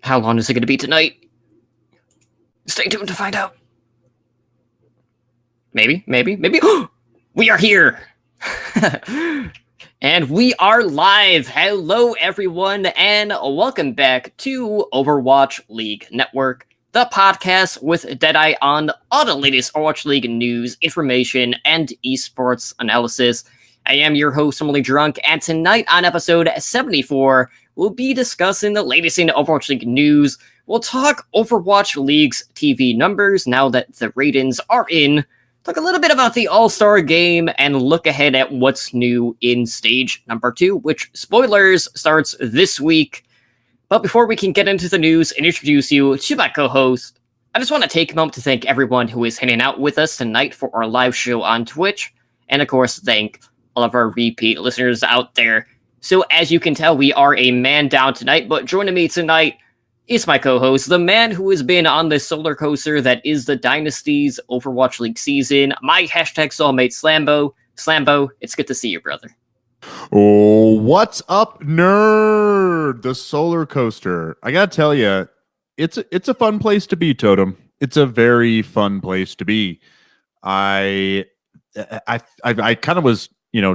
How long is it going to be tonight? Stay tuned to find out. Maybe. We are here. And we are live. Hello, everyone, and welcome back to Overwatch League Network, the podcast with Deadeye on all the latest Overwatch League news, information, and esports analysis. I am your host, Emily Drunk, and tonight on episode 74, we'll be discussing the latest in Overwatch League news. We'll talk Overwatch League's TV numbers now that the ratings are in, talk a little bit about the All-Star game, and look ahead at what's new in Stage number 2, which, spoilers, starts this week. But before we can get into the news and introduce you to my co-host, I just want to take a moment to thank everyone who is hanging out with us tonight for our live show on Twitch, and of course, thank all of our repeat listeners out there. So as you can tell, we are a man down tonight, but joining me tonight is my co-host, the man who has been on this roller coaster that is the Dynasty's Overwatch League season, my hashtag soulmate Slambo. Slambo, it's good to see you, brother. Oh, what's up, nerd? The solar coaster. I gotta tell you, it's a fun place to be, Totem. It's a very fun place to be. I kind of was,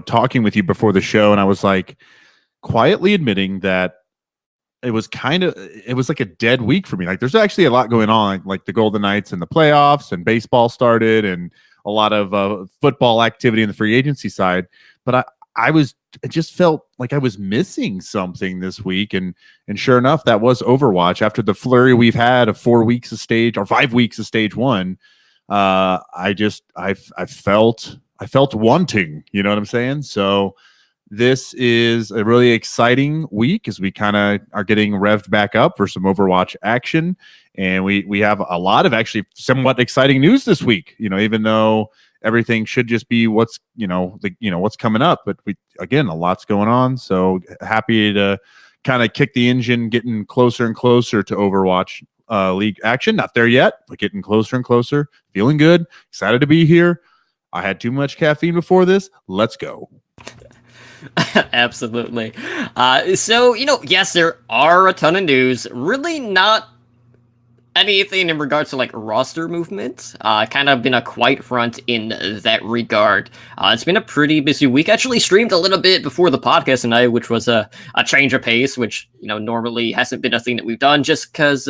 talking with you before the show, and I was like quietly admitting that it was like a dead week for me. Like, there's actually a lot going on, like the Golden Knights and the playoffs, and baseball started, and a lot of football activity in the free agency side. But I just felt like I was missing something this week, and sure enough, that was Overwatch. After the flurry we've had of 4 weeks of stage or 5 weeks of stage one, I felt wanting. You know what I'm saying? So this is a really exciting week as we kind of are getting revved back up for some Overwatch action. And we have a lot of actually somewhat exciting news this week, even though everything should just be what's coming up. But a lot's going on. So happy to kind of kick the engine, getting closer and closer to Overwatch League action. Not there yet, but getting closer and closer. Feeling good. Excited to be here. I had too much caffeine before this. Let's go. Absolutely. So, yes, there are a ton of news. Really not anything in regards to, roster movement. Kind of been a quiet front in that regard. It's been a pretty busy week. Actually streamed a little bit before the podcast tonight, which was a change of pace, which, normally hasn't been a thing that we've done just because,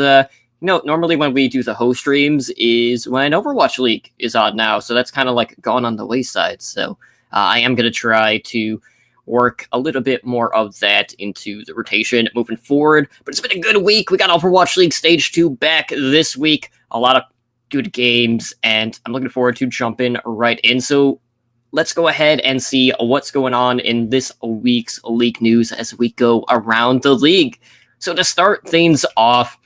normally when we do the host streams is when Overwatch League is on now. So that's kind of gone on the wayside. So I am going to try to work a little bit more of that into the rotation moving forward. But it's been a good week. We got Overwatch League Stage 2 back this week. A lot of good games, and I'm looking forward to jumping right in. So let's go ahead and see what's going on in this week's league news as we go around the league. So to start things off,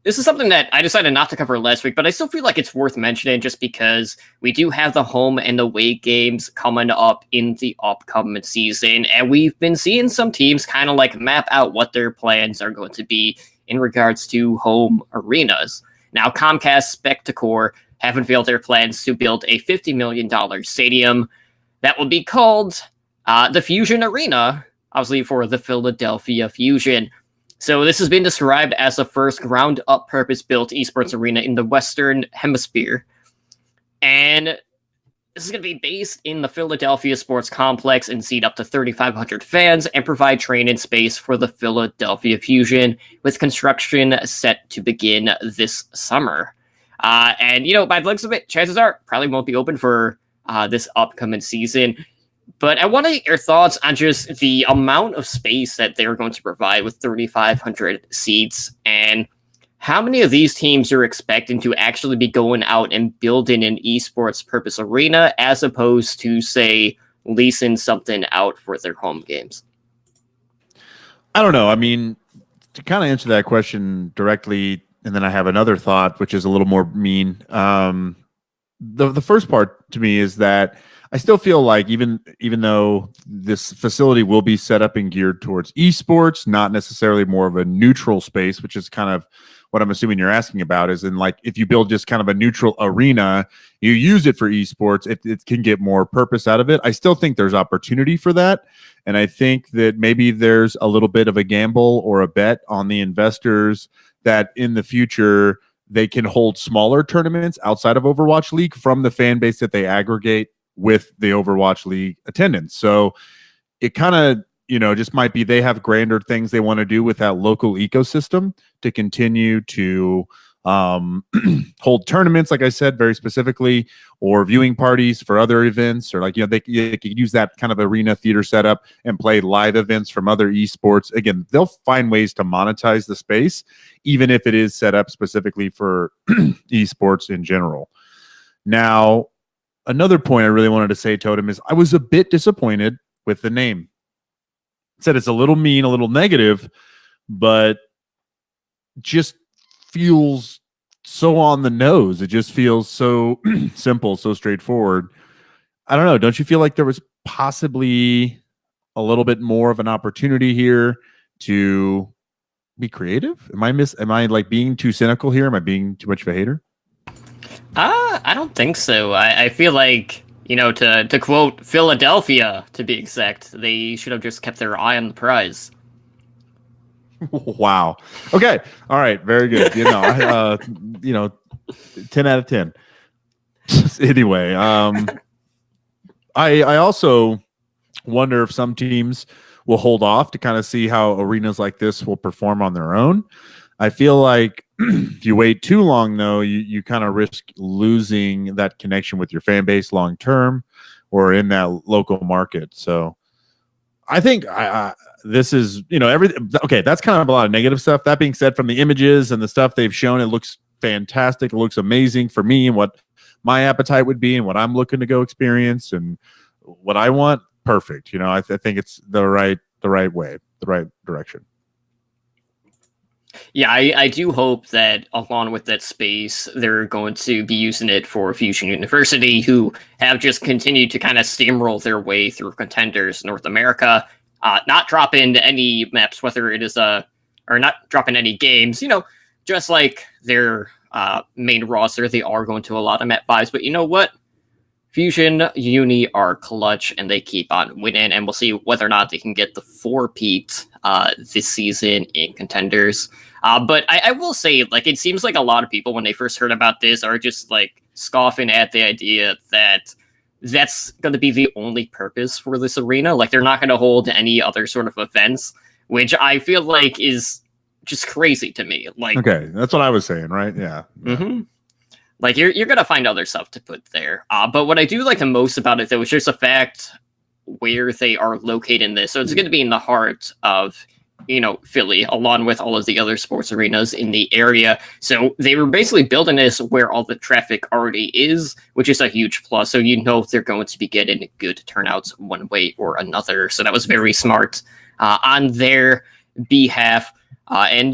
this is something that I decided not to cover last week, but I still feel like it's worth mentioning just because we do have the home and away games coming up in the upcoming season, and we've been seeing some teams kind of map out what their plans are going to be in regards to home arenas. Now, Comcast Spectacor have unveiled their plans to build a $50 million stadium that will be called the Fusion Arena, obviously for the Philadelphia Fusion. So this has been described as the first ground-up purpose-built esports arena in the Western Hemisphere. And this is going to be based in the Philadelphia Sports Complex and seat up to 3,500 fans and provide training space for the Philadelphia Fusion, with construction set to begin this summer. And by the looks of it, chances are probably won't be open for this upcoming season. But I want to get your thoughts on just the amount of space that they're going to provide with 3,500 seats, and how many of these teams are expecting to actually be going out and building an esports purpose arena as opposed to, say, leasing something out for their home games? I don't know. I mean, to kind of answer that question directly, and then I have another thought, which is a little more mean. The first part to me is that I still feel like even though this facility will be set up and geared towards esports, not necessarily more of a neutral space, which is kind of what I'm assuming you're asking about, is in like if you build just kind of a neutral arena, you use it for esports, it can get more purpose out of it. I still think there's opportunity for that. And I think that maybe there's a little bit of a gamble or a bet on the investors that in the future they can hold smaller tournaments outside of Overwatch League from the fan base that they aggregate with the Overwatch League attendance. So it kind of, just might be they have grander things they want to do with that local ecosystem to continue to hold tournaments, like I said, very specifically, or viewing parties for other events, or like, they could use that kind of arena theater setup and play live events from other esports. Again, they'll find ways to monetize the space, even if it is set up specifically for esports in general. Now, another point I really wanted to say, Totem, is I was a bit disappointed with the name. Said it's a little mean, a little negative, but just feels so on the nose. It just feels so simple, so straightforward. I don't know. Don't you feel like there was possibly a little bit more of an opportunity here to be creative? Am I like being too cynical here? Am I being too much of a hater? I don't think so. I feel like, to quote Philadelphia, to be exact, they should have just kept their eye on the prize. Wow. Okay. All right. Very good. 10 out of 10. Anyway, I also wonder if some teams will hold off to kind of see how arenas like this will perform on their own. I feel like if you wait too long, though, you kind of risk losing that connection with your fan base long term or in that local market. So I think this is, everything. Okay, that's kind of a lot of negative stuff. That being said, from the images and the stuff they've shown, it looks fantastic. It looks amazing for me and what my appetite would be and what I'm looking to go experience and what I want. Perfect. I think it's the right way, the right direction. Yeah, I do hope that along with that space, they're going to be using it for Fusion University, who have just continued to kind of steamroll their way through contenders North America, not dropping any maps, whether it is or not dropping any games, just like their main roster, they are going to a lot of map buys. But you know what? Fusion Uni are clutch and they keep on winning, and we'll see whether or not they can get the 4-peat this season in contenders. But I will say, like, it seems like a lot of people, when they first heard about this, are just like scoffing at the idea that that's going to be the only purpose for this arena. Like, they're not going to hold any other sort of events, which I feel like is just crazy to me. Like, okay, that's what I was saying, right? Yeah. Mm-hmm. Like, you're going to find other stuff to put there. But what I do like the most about it, though, is just the fact where they are located in this. So it's going to be in the heart of, Philly, along with all of the other sports arenas in the area. So they were basically building this where all the traffic already is, which is a huge plus. So they're going to be getting good turnouts one way or another. So that was very smart on their behalf. And,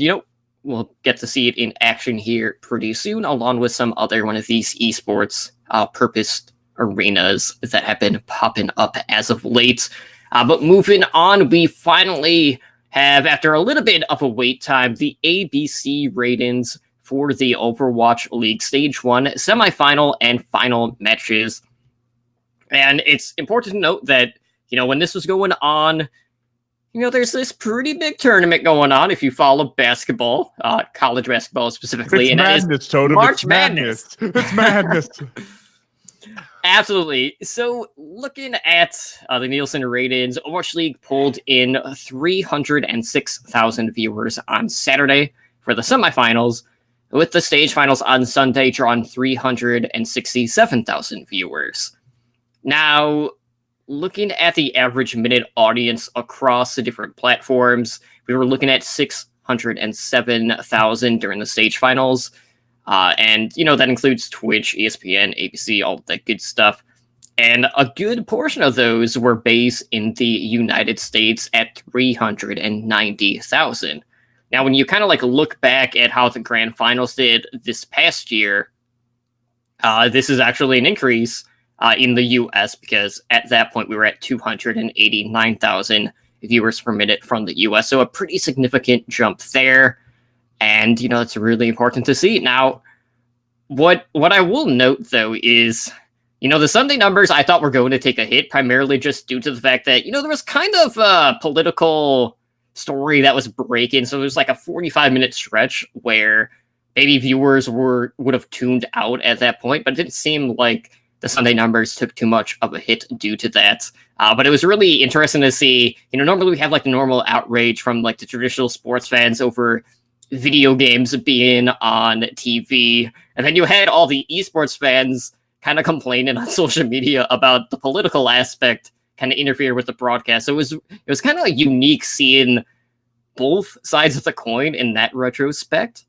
we'll get to see it in action here pretty soon, along with some other one of these esports purposed arenas that have been popping up as of late. But moving on, we finally have, after a little bit of a wait time, the ABC ratings for the Overwatch League Stage 1 semifinal and final matches. And it's important to note that, when this was going on, there's this pretty big tournament going on if you follow basketball, college basketball specifically. It's madness, Totem. March Madness. It's madness. Absolutely. So looking at the Nielsen ratings, Overwatch League pulled in 306,000 viewers on Saturday for the semifinals, with the stage finals on Sunday drawing 367,000 viewers. Now, looking at the average minute audience across the different platforms, we were looking at 607,000 during the stage finals. And, that includes Twitch, ESPN, ABC, all that good stuff. And a good portion of those were based in the United States at 390,000. Now, when you kind of look back at how the grand finals did this past year, this is actually an increase in the US, because at that point we were at 289,000 viewers per minute from the US. So a pretty significant jump there. And, it's really important to see. Now, what I will note, though, is, the Sunday numbers I thought were going to take a hit, primarily just due to the fact that, there was kind of a political story that was breaking. So there was like a 45-minute stretch where maybe viewers would have tuned out at that point, but it didn't seem like the Sunday numbers took too much of a hit due to that. But it was really interesting to see, normally we have like the normal outrage from like the traditional sports fans over video games being on TV. And then you had all the esports fans kind of complaining on social media about the political aspect kind of interfere with the broadcast. So it was kind of unique seeing both sides of the coin in that retrospect.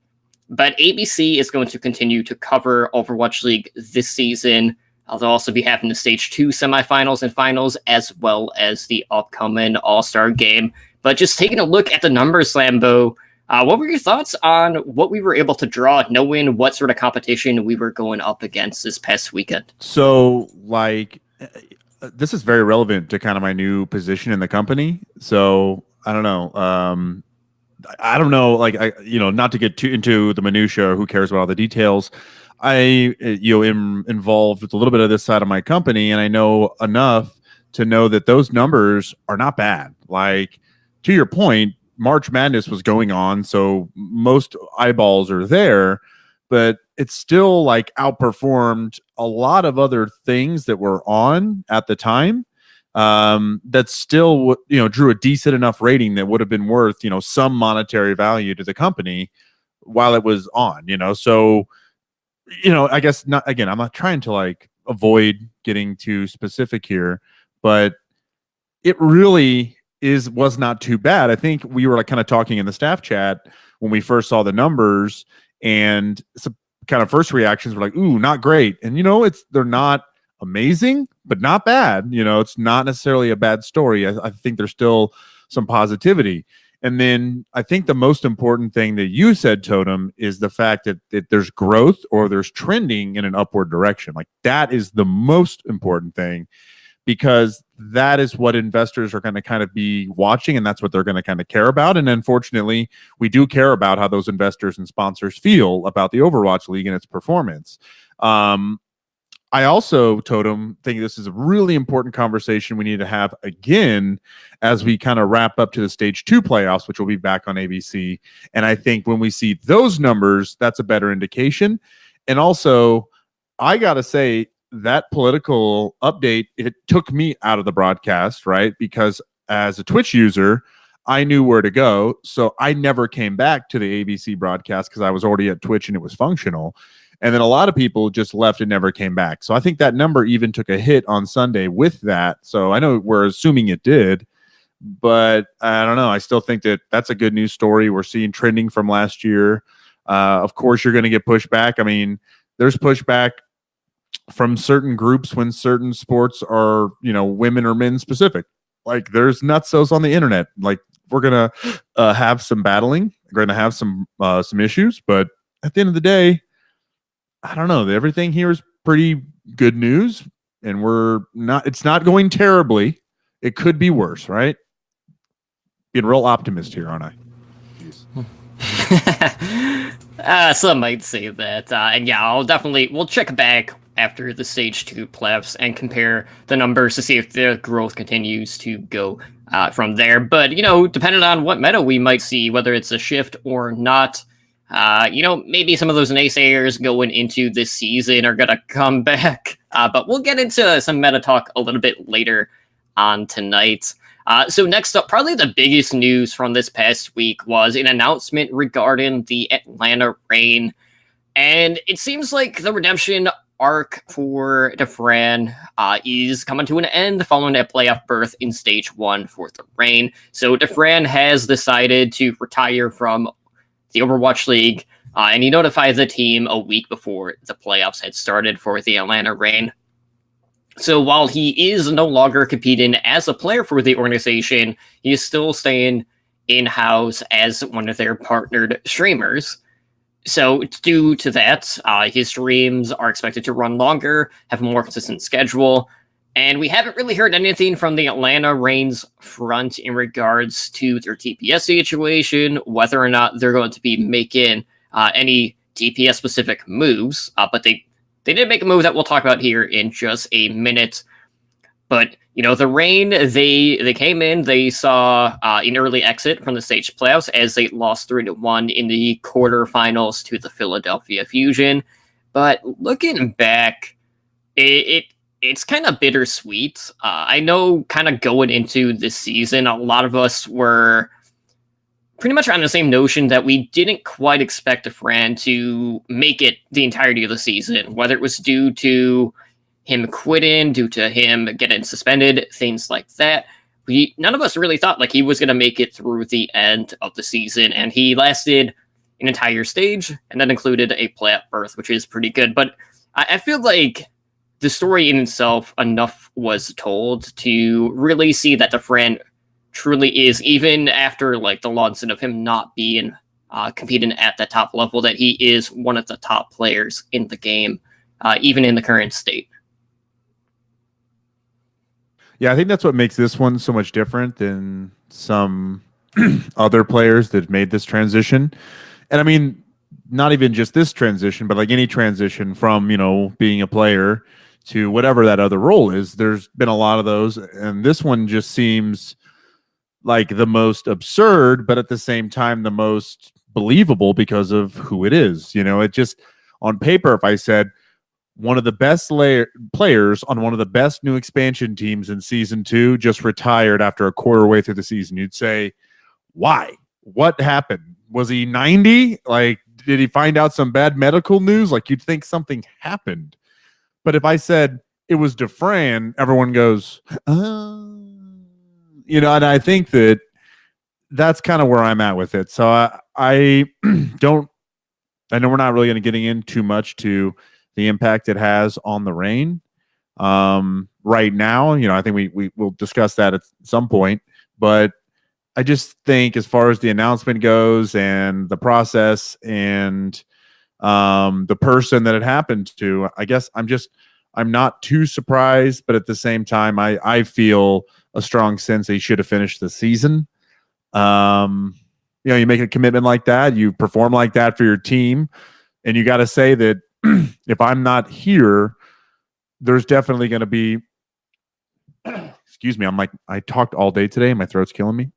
But ABC is going to continue to cover Overwatch League this season. They'll also be having the Stage 2 semifinals and finals, as well as the upcoming All-Star game. But just taking a look at the numbers, Lambo, what were your thoughts on what we were able to draw, knowing what sort of competition we were going up against this past weekend? So, this is very relevant to kind of my new position in the company. So, I don't know. Not to get too into the minutia or who cares about all the details. I, am involved with a little bit of this side of my company, and I know enough to know that those numbers are not bad. Like, to your point, March Madness was going on, so most eyeballs are there, but it's still like outperformed a lot of other things that were on at the time. That still, drew a decent enough rating that would have been worth, some monetary value to the company while it was on, so, I guess not, again, I'm not trying to like avoid getting too specific here, but it really was not too bad. I think we were like kind of talking in the staff chat when we first saw the numbers, and some kind of first reactions were like, ooh, not great. And, they're not amazing, but not bad. It's not necessarily a bad story. I think there's still some positivity. And then I think the most important thing that you said, Totem, is the fact that there's growth or there's trending in an upward direction. Like, that is the most important thing, because that is what investors are going to kind of be watching, and that's what they're going to kind of care about. And unfortunately, we do care about how those investors and sponsors feel about the Overwatch League and its performance. I also, Totem, think this is a really important conversation we need to have again as we kind of wrap up to the Stage 2 playoffs, which will be back on ABC. And I think when we see those numbers, that's a better indication. And also, I got to say, that political update, it took me out of the broadcast, right? Because as a Twitch user, I knew where to go. So I never came back to the ABC broadcast because I was already at Twitch and it was functional. And then a lot of people just left and never came back. So I think that number even took a hit on Sunday with that. So I know we're assuming it did, but I don't know. I still think that that's a good news story. We're seeing trending from last year. Of course, you're going to get pushback. I mean, there's pushback from certain groups when certain sports are, women or men specific. Like, there's nutsos on the internet. Like, we're going to have some battling. We're going to have some issues. But at the end of the day, I don't know. Everything here is pretty good news, and it's not going terribly. It could be worse, right? Being real optimist here, aren't I? Some might say that. And yeah, we'll check back after the Stage 2 playoffs and compare the numbers to see if the growth continues to go from there. But, depending on what meta we might see, whether it's a shift or not, maybe some of those naysayers going into this season are going to come back. But we'll get into some meta talk a little bit later on tonight. So next up, probably the biggest news from this past week was an announcement regarding the Atlanta Reign. And it seems like the redemption arc for Defran is coming to an end following a playoff berth in Stage 1 for the Reign. So Defran has decided to retire from the Overwatch League, and he notified the team a week before the playoffs had started for the Atlanta Reign. So while he is no longer competing as a player for the organization, he is still staying in-house as one of their partnered streamers. So due to that, his streams are expected to run longer, have a more consistent schedule, and we haven't really heard anything from the Atlanta Reigns front in regards to their DPS situation, whether or not they're going to be making any DPS specific moves. But they did make a move that we'll talk about here in just a minute. But the Reign, they came in, they saw an early exit from the stage playoffs as they lost 3-1 in the quarterfinals to the Philadelphia Fusion. But looking back, it's kind of bittersweet. I know kind of going into this season, a lot of us were pretty much on the same notion that we didn't quite expect Fran to make it the entirety of the season, whether it was due to him quitting, due to him getting suspended, things like that. None of us really thought like he was going to make it through the end of the season, and he lasted an entire stage, and that included a playoff berth, which is pretty good. But I feel like the story in itself, enough was told to really see that the Fran truly is, even after like the onset of him not being competing at the top level, that he is one of the top players in the game, even in the current state. Yeah, I think that's what makes this one so much different than some other players that made this transition. And I mean, not even just this transition, but like any transition from, being a player to whatever that other role is. There's been a lot of those. And this one just seems like the most absurd, but at the same time, the most believable because of who it is. It just, on paper, if I said one of the best players on one of the best new expansion teams in season 2 just retired after a quarter way through the season, you'd say, why? What happened? Was he 90? Like, did he find out some bad medical news? Like, you'd think something happened. But if I said it was DeFran, everyone goes, and I think that's kind of where I'm at with it. So I know we're not really going to getting in too much to the impact it has on the Reign right now. I think we will discuss that at some point, but I just think as far as the announcement goes and the process and the person that it happened to, I guess I'm not too surprised, but at the same time, I feel a strong sense they should have finished the season. You make a commitment like that, you perform like that for your team, and you got to say that if I'm not here, there's definitely going to be, excuse me, I talked all day today, my throat's killing me.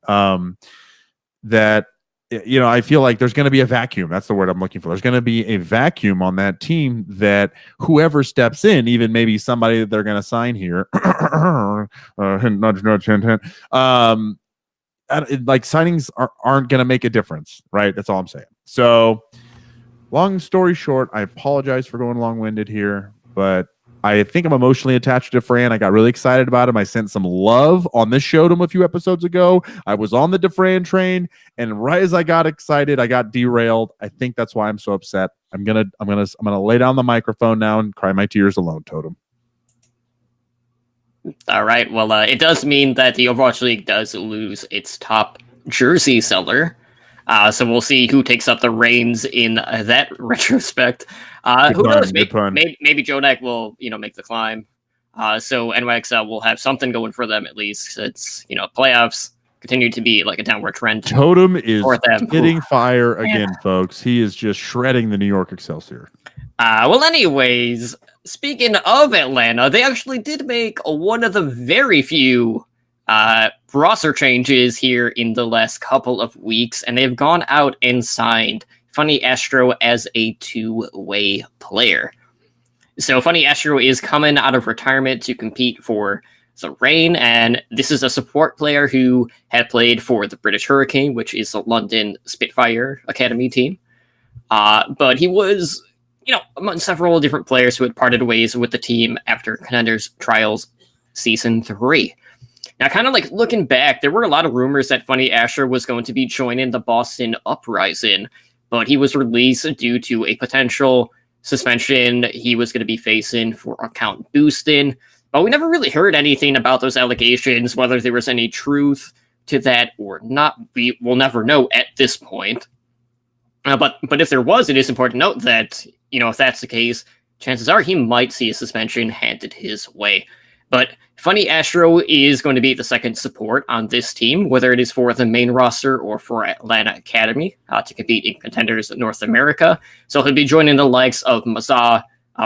That, I feel like there's going to be a vacuum. That's the word I'm looking for. There's going to be a vacuum on that team that whoever steps in, even maybe somebody that they're going to sign here, nudge, nudge, hint, hint, like signings aren't going to make a difference, right? That's all I'm saying. So long story short, I apologize for going long-winded here, but I think I'm emotionally attached to Fran. I got really excited about him. I sent some love on this show to him a few episodes ago. I was on the DeFran train, and right as I got excited, I got derailed. I think that's why I'm so upset. I'm gonna lay down the microphone now and cry my tears alone, Totem. All right. Well, it does mean that the Overwatch League does lose its top jersey seller. So we'll see who takes up the reins in that retrospect. Who knows? Maybe Jonak will, make the climb. So NYXL will have something going for them at least. It's playoffs continue to be like a downward trend. Totem is hitting fire again, folks. He is just shredding the New York Excelsior. Well, anyways, speaking of Atlanta, they actually did make one of the very few roster changes here in the last couple of weeks, and they've gone out and signed Funny Astro as a two-way player. So Funny Astro is coming out of retirement to compete for the Reign, and this is a support player who had played for the British Hurricane, which is the London Spitfire Academy team. But he was, among several different players who had parted ways with the team after Contenders Trials Season 3. Now, kind of like looking back, there were a lot of rumors that Funny Asher was going to be joining the Boston Uprising, but he was released due to a potential suspension he was going to be facing for account boosting. But we never really heard anything about those allegations, whether there was any truth to that or not. We will never know at this point. But if there was, it is important to note that, if that's the case, chances are he might see a suspension handed his way. But Funny Astro is going to be the second support on this team, whether it is for the main roster or for Atlanta Academy to compete in Contenders North America. So he'll be joining the likes of Mazah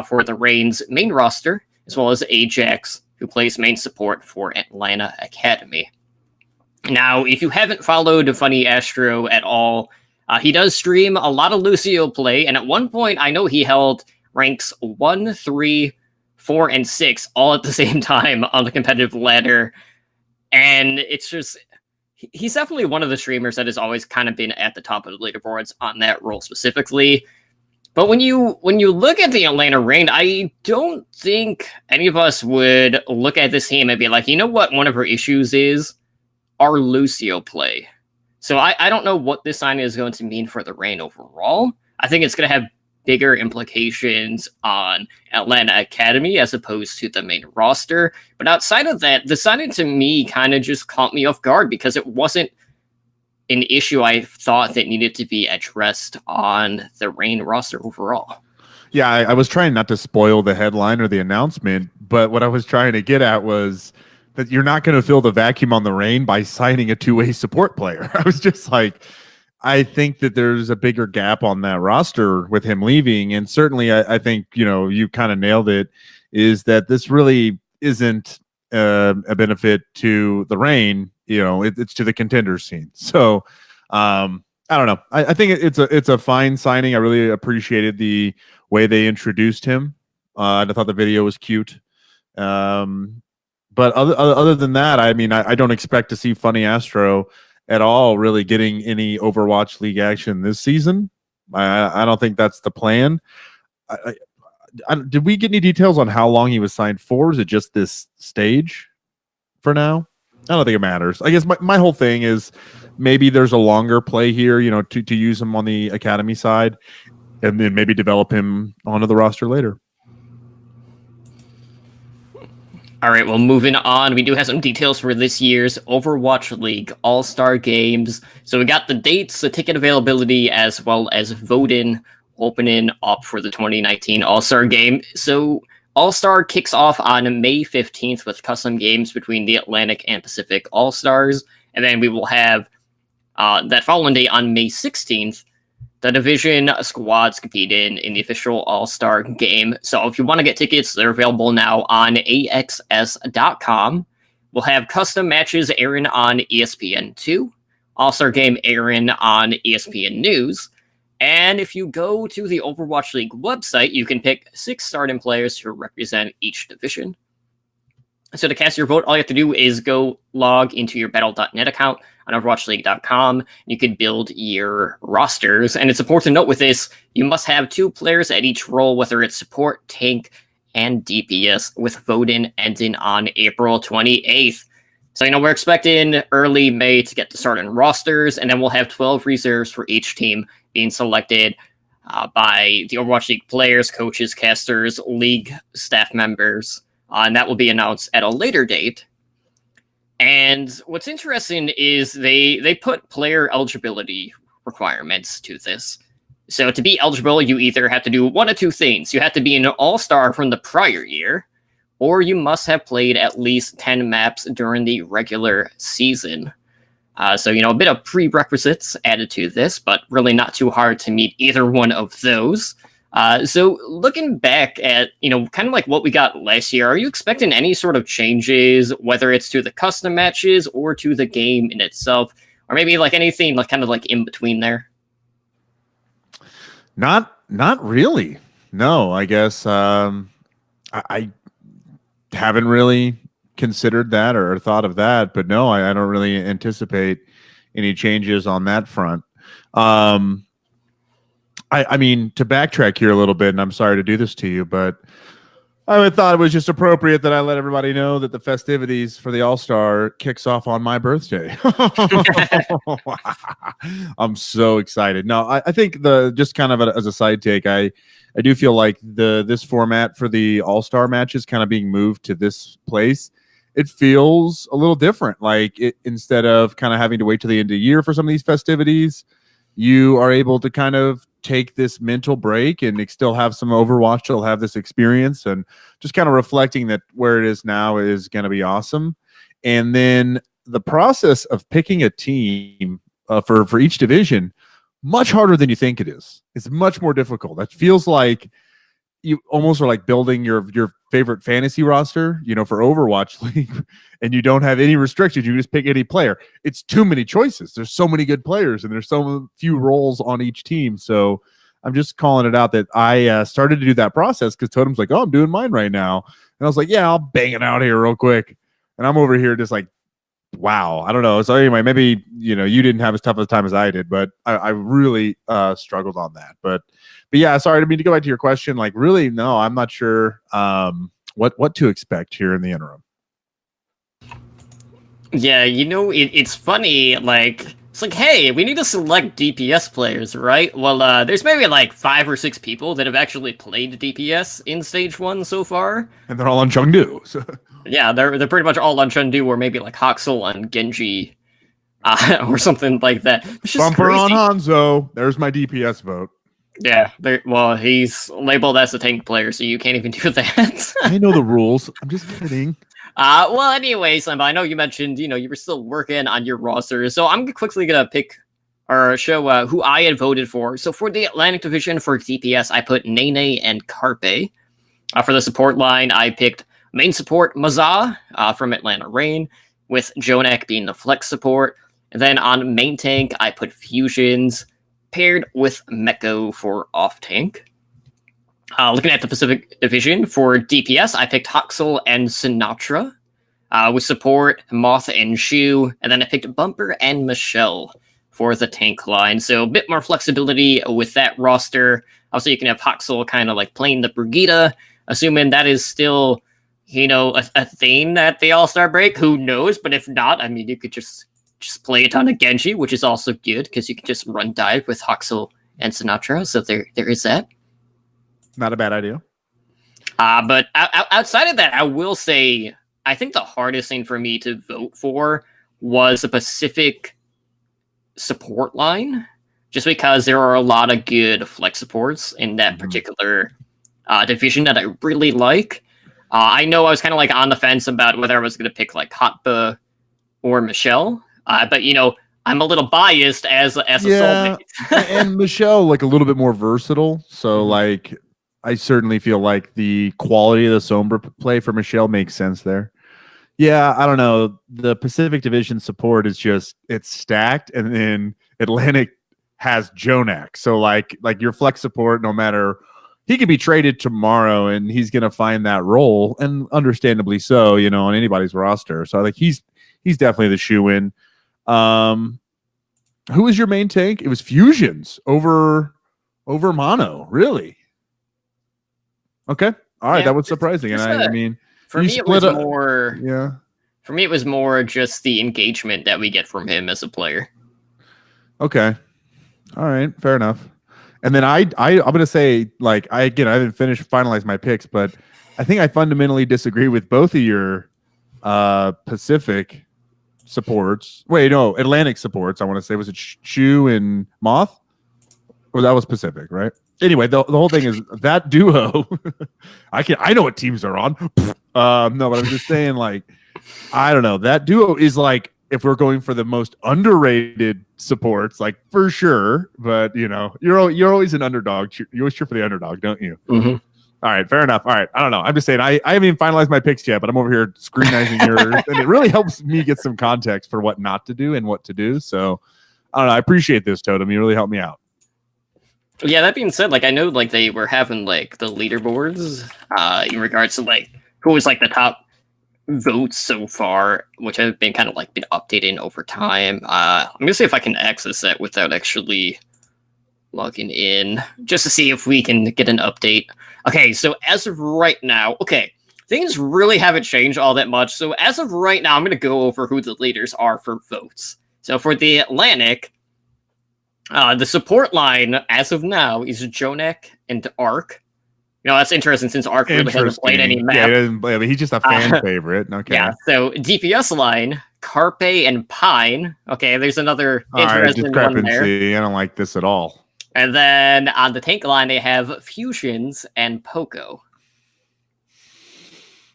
for the Reigns main roster, as well as Ajax, who plays main support for Atlanta Academy. Now, if you haven't followed Funny Astro at all, he does stream a lot of Lucio play, and at one point I know he held ranks 1, 3, 4, and 6 all at the same time on the competitive ladder. And it's just, he's definitely one of the streamers that has always kind of been at the top of the leaderboards on that role specifically. But when you look at the Atlanta Reign, I don't think any of us would look at this team and be like, you know what one of her issues is? Our Lucio play. So I don't know what this signing is going to mean for the Reign overall. I think it's going to have bigger implications on Atlanta Academy as opposed to the main roster. But outside of that, the signing to me kind of just caught me off guard because it wasn't an issue I thought that needed to be addressed on the Reign roster overall. Yeah, I was trying not to spoil the headline or the announcement, but what I was trying to get at was that you're not going to fill the vacuum on the Reign by signing a two-way support player. I was just like, I think that there's a bigger gap on that roster with him leaving. And certainly I think, you kind of nailed it, is that this really isn't a benefit to the Reign. It's to the contender scene. So I don't know. I think it's a fine signing. I really appreciated the way they introduced him. I thought the video was cute. But other than that, I mean, I don't expect to see Funny Astro at all really getting any Overwatch League action this season. I don't think that's the plan. Did we get any details on how long he was signed for? Is it just this stage for now? I don't think it matters. I guess my whole thing is maybe there's a longer play here, to use him on the academy side and then maybe develop him onto the roster later. All right, well, moving on, we do have some details for this year's Overwatch League All-Star Games. So we got the dates, the ticket availability, as well as voting opening up for the 2019 All-Star Game. So All-Star kicks off on May 15th with custom games between the Atlantic and Pacific All-Stars. And then we will have that following day on May 16th, the division squads compete in the official All-Star Game. So if you want to get tickets, they're available now on AXS.com. We'll have custom matches airing on ESPN2, All-Star Game airing on ESPN News. And if you go to the Overwatch League website, you can pick 6 starting players to represent each division. So to cast your vote, all you have to do is go log into your Battle.net account on OverwatchLeague.com. You can build your rosters. And it's important to note with this, you must have 2 players at each role, whether it's support, tank, and DPS, with voting ending on April 28th. So, we're expecting early May to get the starting rosters, and then we'll have 12 reserves for each team being selected by the Overwatch League players, coaches, casters, league staff members. And that will be announced at a later date. And what's interesting is they put player eligibility requirements to this. So to be eligible, you either have to do one of 2 things. You have to be an all-star from the prior year, or you must have played at least 10 maps during the regular season. So, a bit of prerequisites added to this, but really not too hard to meet either one of those. So looking back at, kind of like what we got last year, are you expecting any sort of changes, whether it's to the custom matches or to the game in itself, or maybe like anything like kind of like in between there? Not really. No, I guess I haven't really considered that or thought of that, but no, I don't really anticipate any changes on that front. I mean, to backtrack here a little bit, and I'm sorry to do this to you, but I thought it was just appropriate that I let everybody know that the festivities for the All-Star kicks off on my birthday. I'm so excited. No, I think just kind of as a side take, I do feel like this format for the All-Star matches kind of being moved to this place, it feels a little different. Like instead of kind of having to wait till the end of the year for some of these festivities, you are able to kind of take this mental break and still have some Overwatch, still have this experience, and just kind of reflecting that where it is now is going to be awesome. And then the process of picking a team for each division, much harder than you think it is. It's much more difficult. That feels like you almost are like building your favorite fantasy roster, for Overwatch League, and you don't have any restrictions. You just pick any player. It's too many choices. There's so many good players, and there's so few roles on each team. So I'm just calling it out that I started to do that process because Totem's like, oh, I'm doing mine right now. And I was like, yeah, I'll bang it out here real quick. And I'm over here just like, wow, I don't know. So anyway, maybe, you didn't have as tough a time as I did, but I really struggled on that. But yeah, sorry, to go back to your question. Like, really, no, I'm not sure what to expect here in the interim. Yeah, it's funny, it's like, hey, we need to select DPS players, right? Well, there's maybe like 5 or 6 people that have actually played DPS in Stage 1 so far. And they're all on Chengdu. So. Yeah, they're pretty much all on Chengdu, or maybe like Haxel on Genji, or something like that. It's just Bumper crazy. On Hanzo. There's my DPS vote. Yeah, well, he's labeled as a tank player, so you can't even do that. I know the rules. I'm just kidding. Well, anyways, I know you mentioned, you were still working on your roster, so I'm quickly gonna pick or show who I had voted for. So for the Atlantic Division for DPS, I put Nene and Carpe. For the support line, I picked main support Mazah from Atlanta Reign, with Jonak being the flex support. And then on main tank, I put Fusions, paired with Meko for off tank. Looking at the Pacific Division, for DPS, I picked Haxel and Sinatra. With support, Moth and Shu. And then I picked Bumper and Michelle for the tank line. So a bit more flexibility with that roster. Also, you can have Haxel kind of like playing the Brigitte, assuming that is still, a thing at the All-Star break. Who knows? But if not, you could just play a ton of Genji, which is also good because you can just run dive with Haxel and Sinatra. So there is that. Not a bad idea. But outside of that, I will say, I think the hardest thing for me to vote for was the Pacific support line, just because there are a lot of good flex supports in that particular division that I really like. I know I was kind of like on the fence about whether I was going to pick like Hotba or Michelle, but I'm a little biased as a soulmate. And Michelle, like a little bit more versatile. So like, I certainly feel like the quality of the Sombra play for Michelle makes sense there. Yeah, I don't know. The Pacific Division support is it's stacked, and then Atlantic has Jonak. So like your flex support, no matter, he could be traded tomorrow and he's going to find that role, and understandably so, on anybody's roster. So I think he's definitely the shoe-in. Who was your main tank? It was Fusions over Mono, really? Okay. All right, that was surprising. And for me, it was more. Yeah. For me, it was more just the engagement that we get from him as a player. Okay. All right. Fair enough. And then I'm gonna say, like, I haven't finalized my picks, but I think I fundamentally disagree with both of your Pacific supports. Wait, no, Atlantic supports. I want to say, was it Shu and Moth? Or that was Pacific, right? Anyway, the whole thing is that duo. I know what teams are on. No, but I'm just saying, like, I don't know. That duo is like, if we're going for the most underrated supports, like, for sure. But you're always an underdog. You always cheer for the underdog, don't you? Mm-hmm. All right, fair enough. All right, I don't know. I'm just saying, I haven't even finalized my picks yet, but I'm over here scrutinizing yours, and it really helps me get some context for what not to do and what to do. So I don't know. I appreciate this, Totem. You really helped me out. Yeah, that being said, like, I know, like, they were having, like, the leaderboards in regards to, like, who was, like, the top votes so far, which have been kind of, like, been updated over time. I'm gonna see if I can access that without actually logging in, just to see if we can get an update. Okay, so as of right now, things really haven't changed all that much. So as of right now, I'm gonna go over who the leaders are for votes. So for the Atlantic, the support line, as of now, is Jonak and Arc. That's interesting since Arc really hasn't played any map. Yeah, he's just a fan favorite. Okay. Yeah, so DPS line, Carpe and Pine. Okay, there's another interesting one there. I don't like this at all. And then on the tank line, they have Fusions and Poco.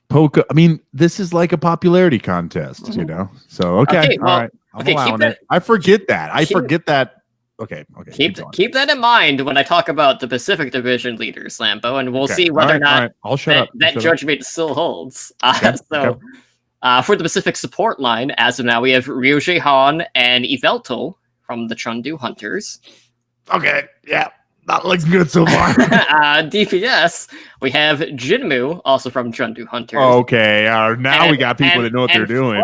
Poco. I mean, this is like a popularity contest, you know? So, okay. All right. I'm allowing it. I forget that. Okay. Keep that in mind when I talk about the Pacific Division leaders, Lambo, and we'll see whether or not I'll shut up. That judgment still holds. For the Pacific support line, as of now, we have Ryoji Han and Yveltal from the Chengdu Hunters. Okay, yeah, that looks good so far. DPS, we have Jinmu, also from Chengdu Hunters. Okay, now we got people that know what they're doing.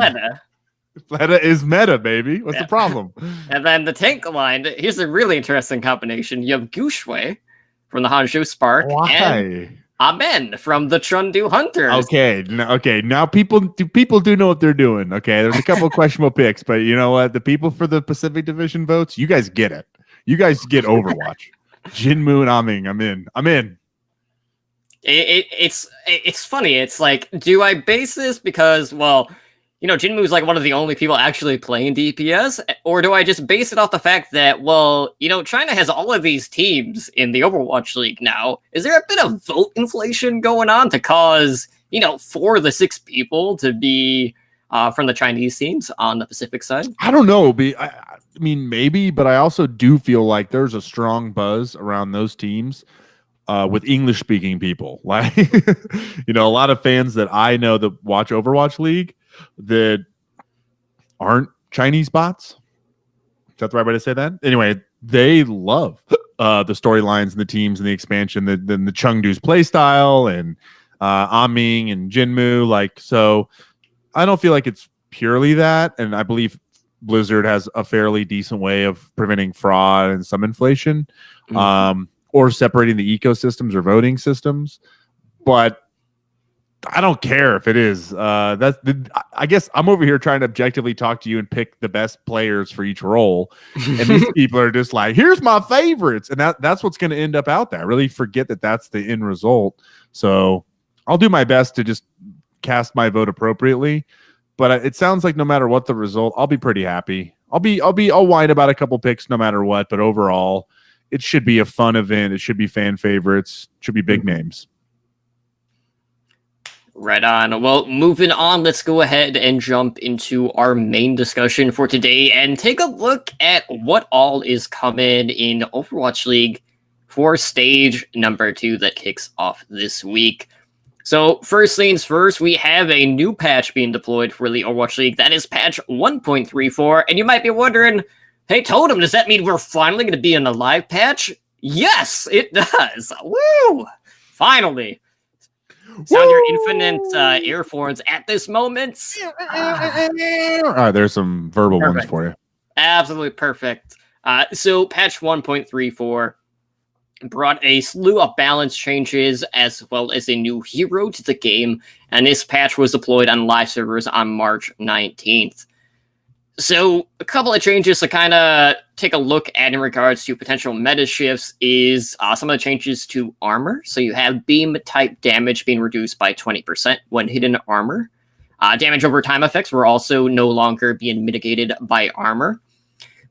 Fleta is meta, baby. What's the problem? And then the tank line, here's a really interesting combination. You have Guxue from the Hanzhou Spark. And Amen from the Chengdu Hunters. Okay. Now people do know what they're doing. Okay, there's a couple of questionable picks, but you know what? The people for the Pacific Division votes, you guys get it. You guys get Overwatch. Jinmu and Aming. I'm in. It's funny. It's like, do I base this because, well, you know, Jinmu's like one of the only people actually playing DPS, or do I just base it off the fact that, well, you know, China has all of these teams in the Overwatch League now. Is there a bit of vote inflation going on to cause, you know, 4 of the 6 people to be from the Chinese teams on the Pacific side? I don't know. I mean, maybe, but I also do feel like there's a strong buzz around those teams with English-speaking people. Like, you know, a lot of fans that I know that watch Overwatch League that aren't Chinese bots. Is that the right way to say that? Anyway, they love the storylines and the teams and the expansion, the Chengdu's play style and Aming and Jinmu. Like, so I don't feel like it's purely that. And I believe Blizzard has a fairly decent way of preventing fraud and some inflation, or separating the ecosystems or voting systems. But I don't care if it is. I guess I'm over here trying to objectively talk to you and pick the best players for each role. And these people are just like, here's my favorites. And that's what's going to end up out there. I really forget that that's the end result. So I'll do my best to just cast my vote appropriately. But it sounds like no matter what the result, I'll be pretty happy. I'll whine about a couple picks no matter what. But overall, it should be a fun event. It should be fan favorites. It should be big names. Right on. Well, moving on, let's go ahead and jump into our main discussion for today and take a look at what all is coming in Overwatch League for stage number 2 that kicks off this week. So first things first, we have a new patch being deployed for the Overwatch League. That is patch 1.34. And you might be wondering, hey, Totem, does that mean we're finally going to be in a live patch? Yes, it does. Woo! Finally. Sound your infinite air horns at this moment. All right, there's some verbal ones for you. Absolutely perfect. So patch 1.34 brought a slew of balance changes as well as a new hero to the game, and this patch was deployed on live servers on March 19th. So a couple of changes to kind of take a look at in regards to potential meta shifts is some of the changes to armor. So you have beam type damage being reduced by 20% when hidden armor. Damage over time effects were also no longer being mitigated by armor.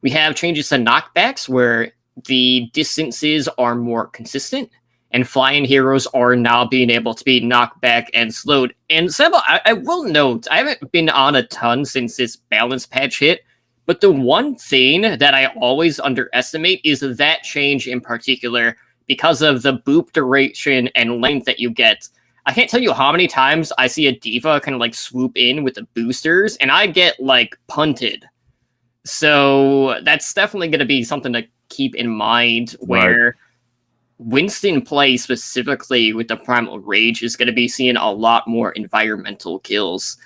We have changes to knockbacks where the distances are more consistent, and flying heroes are now being able to be knocked back and slowed. And Seba, I will note, I haven't been on a ton since this balance patch hit, but the one thing that I always underestimate is that change in particular because of the boop duration and length that you get. I can't tell you how many times I see a diva kind of like swoop in with the boosters, and I get like punted. So that's definitely going to be something to keep in mind where Winston play specifically with the Primal Rage is going to be seeing a lot more environmental kills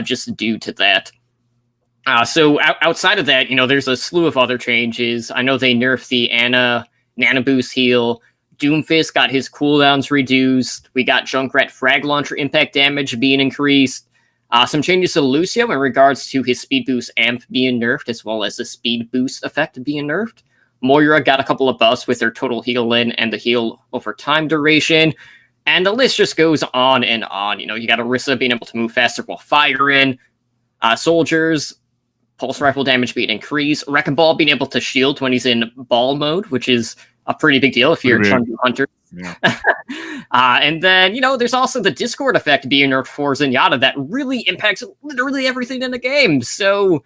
just due to that. So outside of that, you know, there's a slew of other changes. I know they nerfed the Nana Boost heal. Doomfist got his cooldowns reduced. We got Junkrat Frag Launcher impact damage being increased. Some changes to Lucio in regards to his speed boost amp being nerfed, as well as the speed boost effect being nerfed. Moira got a couple of buffs with their total heal in and the heal over time duration. And the list just goes on and on. You know, you got Orisa being able to move faster while firing. Soldiers, pulse rifle damage being increased. Wrecking Ball being able to shield when he's in ball mode, which is a pretty big deal if you're a Chengdu Hunter. Yeah. And then, there's also the Discord effect being nerfed for Zenyatta that really impacts literally everything in the game. So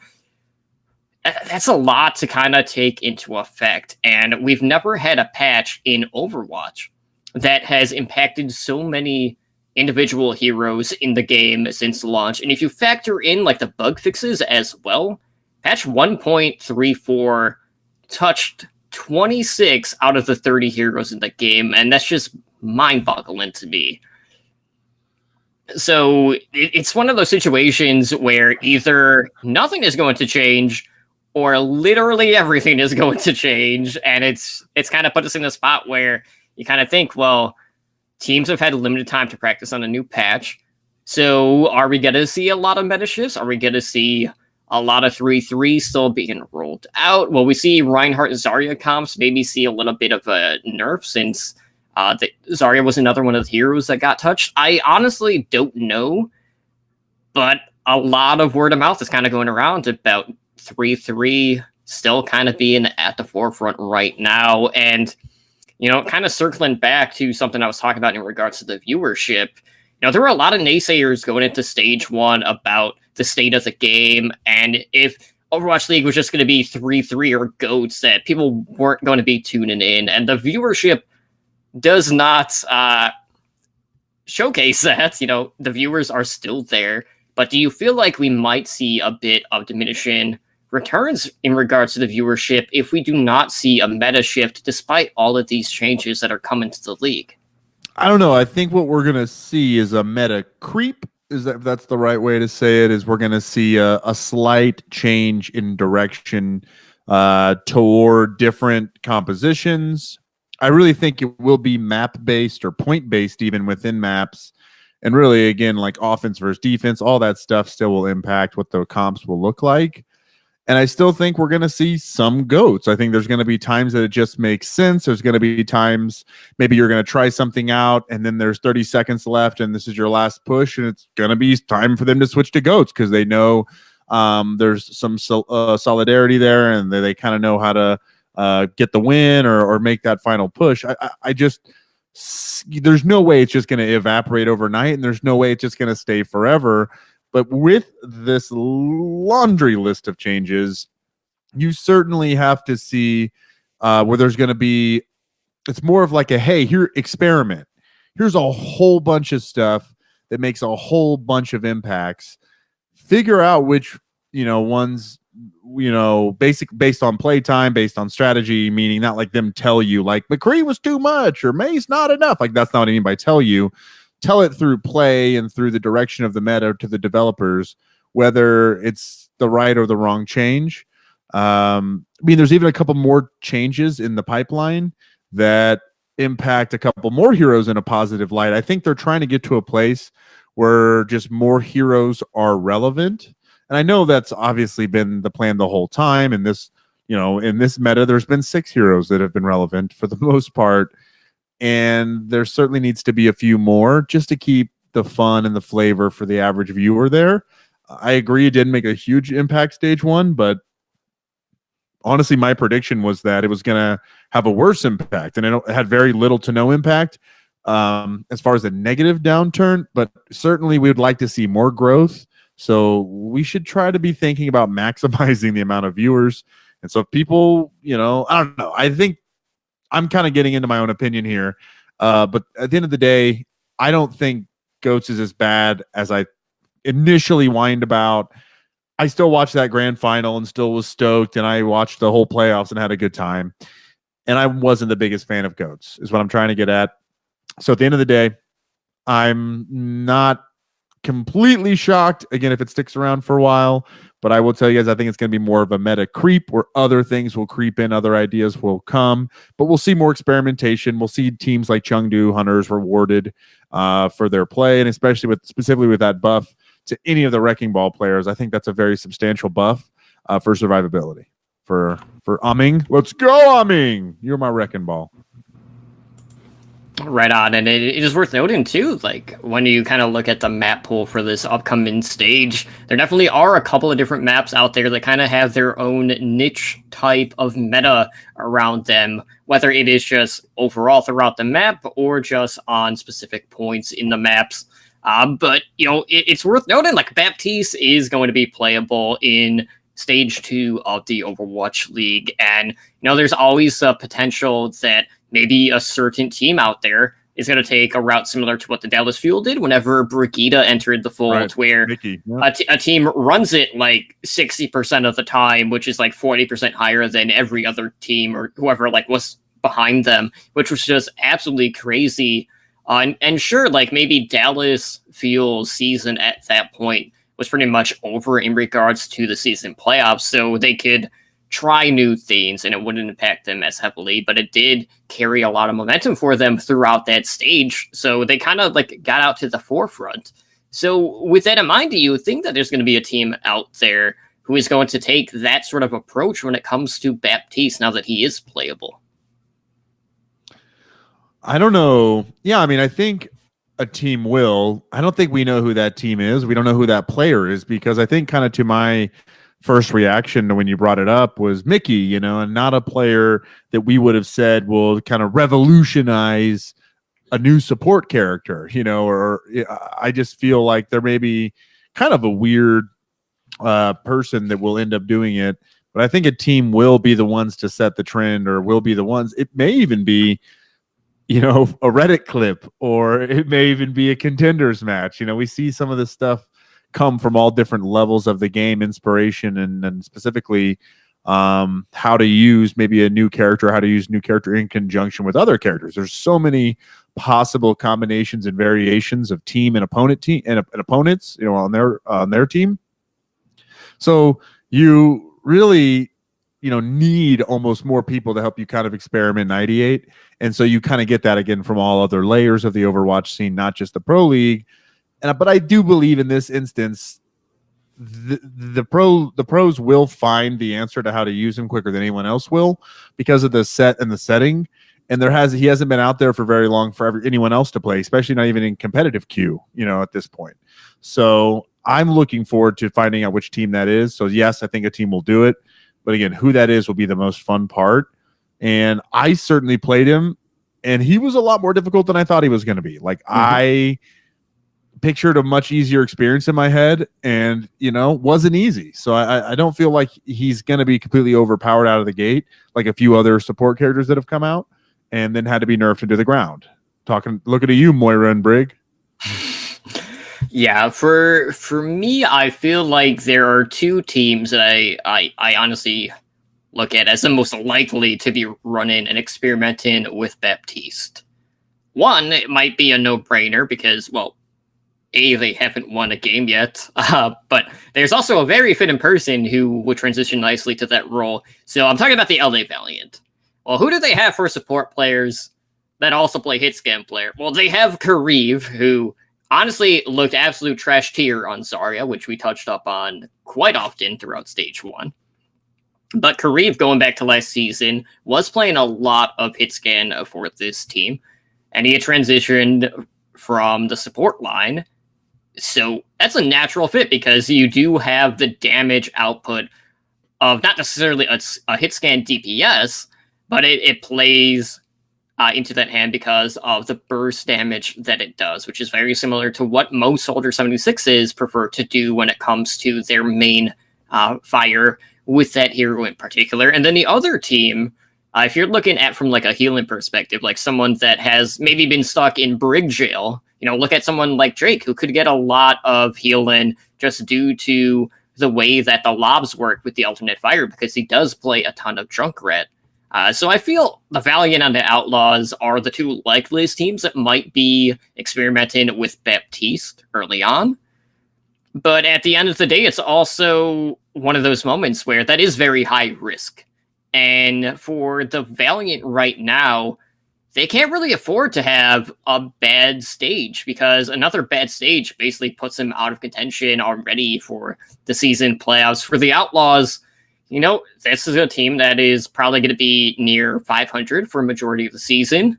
that's a lot to kind of take into effect. And we've never had a patch in Overwatch that has impacted so many individual heroes in the game since launch. And if you factor in like the bug fixes as well, patch 1.34 touched 26 out of the 30 heroes in the game, and that's just mind-boggling to me. So it's one of those situations where either nothing is going to change or literally everything is going to change, and it's kind of put us in a spot where you kind of think, well, teams have had limited time to practice on a new patch, so are we going to see a lot of meta shifts? Are we going to see a lot of 3-3 still being rolled out? Will we see Reinhardt and Zarya comps maybe see a little bit of a nerf since Zarya was another one of the heroes that got touched? I honestly don't know, but a lot of word of mouth is kind of going around about 3-3 still kind of being at the forefront right now. And, kind of circling back to something I was talking about in regards to the viewership, there were a lot of naysayers going into stage 1 about the state of the game, and if Overwatch League was just going to be 3-3 or GOATs, that people weren't going to be tuning in, and the viewership does not showcase that. The viewers are still there, but do you feel like we might see a bit of diminishing returns in regards to the viewership if we do not see a meta shift despite all of these changes that are coming to the league? I don't know. I think what we're going to see is a meta creep. Is that, if that's the right way to say it, is we're going to see a slight change in direction toward different compositions. I really think it will be map-based or point-based even within maps. And really, again, like offense versus defense, all that stuff still will impact what the comps will look like. And I still think we're going to see some GOATs. I think there's going to be times that it just makes sense. There's going to be times maybe you're going to try something out and then there's 30 seconds left and this is your last push and it's going to be time for them to switch to GOATs because they know there's some solidarity there and they kind of know how to get the win or make that final push. I just, there's no way it's just going to evaporate overnight and there's no way it's just going to stay forever. But with this laundry list of changes, you certainly have to see where there's going to be, it's more of like a, hey, here, experiment. Here's a whole bunch of stuff that makes a whole bunch of impacts. Figure out which, ones, based on play time, based on strategy, meaning not like them tell you like McCree was too much or May's not enough. Like that's not what I mean by tell you. Tell it through play and through the direction of the meta to the developers, whether it's the right or the wrong change. There's even a couple more changes in the pipeline that impact a couple more heroes in a positive light. I think they're trying to get to a place where just more heroes are relevant. And I know that's obviously been the plan the whole time. And this, in this meta, there's been 6 heroes that have been relevant for the most part. And there certainly needs to be a few more just to keep the fun and the flavor for the average viewer there. I agree it didn't make a huge impact stage 1, but honestly, my prediction was that it was going to have a worse impact, and it had very little to no impact as far as a negative downturn, but certainly we would like to see more growth. So we should try to be thinking about maximizing the amount of viewers. And so if people, I don't know, I think I'm kind of getting into my own opinion here. But at the end of the day, I don't think GOATs is as bad as I initially whined about. I still watched that grand final and still was stoked, and I watched the whole playoffs and had a good time. And I wasn't the biggest fan of GOATs, is what I'm trying to get at. So at the end of the day, I'm not completely shocked, again, if it sticks around for a while. But I will tell you guys, I think it's going to be more of a meta creep where other things will creep in, other ideas will come. But we'll see more experimentation. We'll see teams like Chengdu Hunters rewarded for their play, and especially specifically with that buff to any of the Wrecking Ball players. I think that's a very substantial buff for survivability. For Umming, let's go Umming! You're my Wrecking Ball. Right on, and it is worth noting too, like when you kind of look at the map pool for this upcoming stage, there definitely are a couple of different maps out there that kind of have their own niche type of meta around them, whether it is just overall throughout the map or just on specific points in the maps. But it's worth noting, like Baptiste is going to be playable in stage 2 of the Overwatch League, and there's always a potential that maybe a certain team out there is going to take a route similar to what the Dallas Fuel did whenever Brigida entered the fold, right, where Mickey, a team runs it like 60% of the time, which is like 40% higher than every other team or whoever like was behind them, which was just absolutely crazy. And sure, like maybe Dallas Fuel's season at that point was pretty much over in regards to the season playoffs, so they could try new things and it wouldn't impact them as heavily, but it did carry a lot of momentum for them throughout that stage. So they kind of like got out to the forefront. So with that in mind, do you think that there's going to be a team out there who is going to take that sort of approach when it comes to Baptiste now that he is playable? I don't know. Yeah, I mean, I think a team will. I don't think we know who that team is. We don't know who that player is, because I think kind of to my first reaction when you brought it up was Mickey, and not a player that we would have said will kind of revolutionize a new support character, or I just feel like there may be kind of a weird person that will end up doing it. But I think a team will be the ones to set the trend, or will be the ones. It may even be, a Reddit clip, or it may even be a contenders match. We see some of this stuff come from all different levels of the game, inspiration, and specifically how to use maybe a new character, how to use new character in conjunction with other characters. There's so many possible combinations and variations of team and opponent team and opponents, on their team. So you really, need almost more people to help you kind of experiment and ideate. And so you kind of get that again from all other layers of the Overwatch scene, not just the Pro League. But I do believe in this instance, the pros will find the answer to how to use him quicker than anyone else will, because of the set and the setting. And he hasn't been out there for very long for anyone else to play, especially not even in competitive queue, at this point. So I'm looking forward to finding out which team that is. So yes, I think a team will do it. But again, who that is will be the most fun part. And I certainly played him, and he was a lot more difficult than I thought he was going to be. Like I pictured a much easier experience in my head, and wasn't easy. So I don't feel like he's going to be completely overpowered out of the gate like a few other support characters that have come out and then had to be nerfed into the ground. Looking at you, Moira and Brig. Yeah, for me, I feel like there are two teams that I honestly look at as the most likely to be running and experimenting with Baptiste. One, it might be a no-brainer because, well, they haven't won a game yet, but there's also a very fitting person who would transition nicely to that role. So I'm talking about the LA Valiant. Well, who do they have for support players that also play hitscan player? Well, they have Kareev, who honestly looked absolute trash tier on Zarya, which we touched up on quite often throughout stage 1. But Kareev, going back to last season, was playing a lot of hitscan for this team, and he had transitioned from the support line. So that's a natural fit because you do have the damage output of not necessarily a hit scan DPS, but it plays into that hand because of the burst damage that it does, which is very similar to what most Soldier 76s prefer to do when it comes to their main fire with that hero in particular. And then the other team, if you're looking at from like a healing perspective, like someone that has maybe been stuck in Brig jail, look at someone like Drake, who could get a lot of healing just due to the way that the lobs work with the alternate fire, because he does play a ton of Junkrat. So I feel the Valiant and the Outlaws are the two likeliest teams that might be experimenting with Baptiste early on. But at the end of the day, it's also one of those moments where that is very high risk. And for the Valiant right now, they can't really afford to have a bad stage, because another bad stage basically puts them out of contention already for the season playoffs. For the Outlaws, this is a team that is probably going to be near 500 for a majority of the season.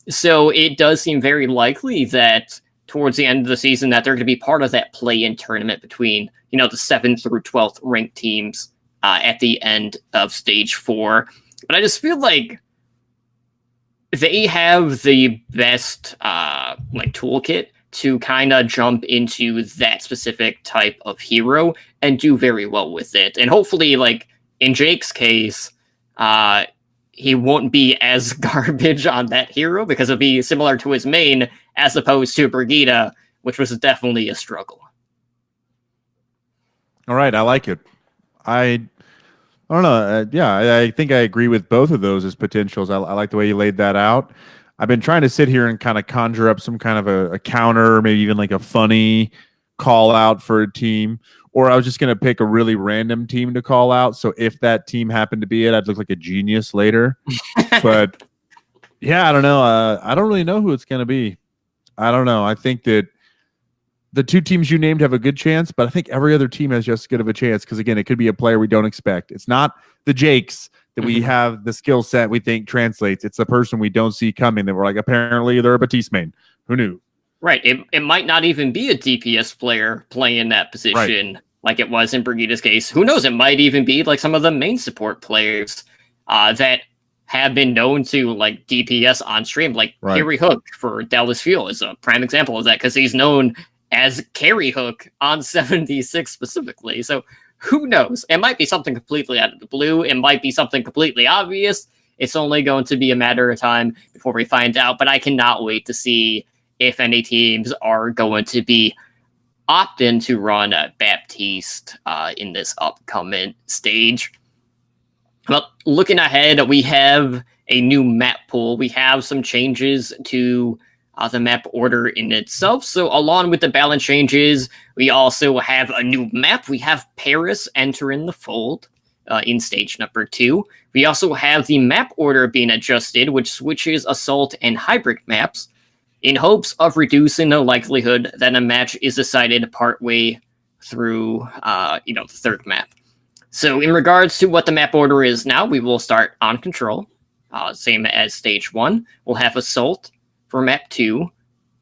So it does seem very likely that towards the end of the season that they're going to be part of that play-in tournament between, the 7th through 12th ranked teams at the end of stage 4. But I just feel like they have the best toolkit to kind of jump into that specific type of hero and do very well with it. And hopefully, like in Jake's case, he won't be as garbage on that hero because it'll be similar to his main as opposed to Brigitte, which was definitely a struggle. All right, I like it. I don't know. I think I agree with both of those as potentials. I like the way you laid that out. I've been trying to sit here and kind of conjure up some kind of a counter, maybe even like a funny call out for a team. Or I was just going to pick a really random team to call out. So if that team happened to be it, I'd look like a genius later. But yeah, I don't know. I don't really know who it's going to be. I don't know. I think that the two teams you named have a good chance, but I think every other team has just as good of a chance because, again, it could be a player we don't expect. It's not the Jakes that we have the skill set we think translates. It's the person we don't see coming that we're like, apparently they're a Batiste main. Who knew? Right. It might not even be a DPS player playing that position like it was in Brigitte's case. Who knows? It might even be like some of the main support players that have been known to like DPS on stream, like Carry Hook for Dallas Fuel is a prime example of that because he's known as Carry Hook on 76 specifically. So who knows? It might be something completely out of the blue. It might be something completely obvious. It's only going to be a matter of time before we find out. But I cannot wait to see if any teams are going to be opting to run Baptiste in this upcoming stage. Well, looking ahead, we have a new map pool. We have some changes to the map order in itself. So along with the balance changes, we also have a new map. We have Paris entering the fold in stage number 2. We also have the map order being adjusted, which switches assault and hybrid maps in hopes of reducing the likelihood that a match is decided partway through the third map. So in regards to what the map order is now, we will start on control, same as stage 1. We'll have assault for map 2.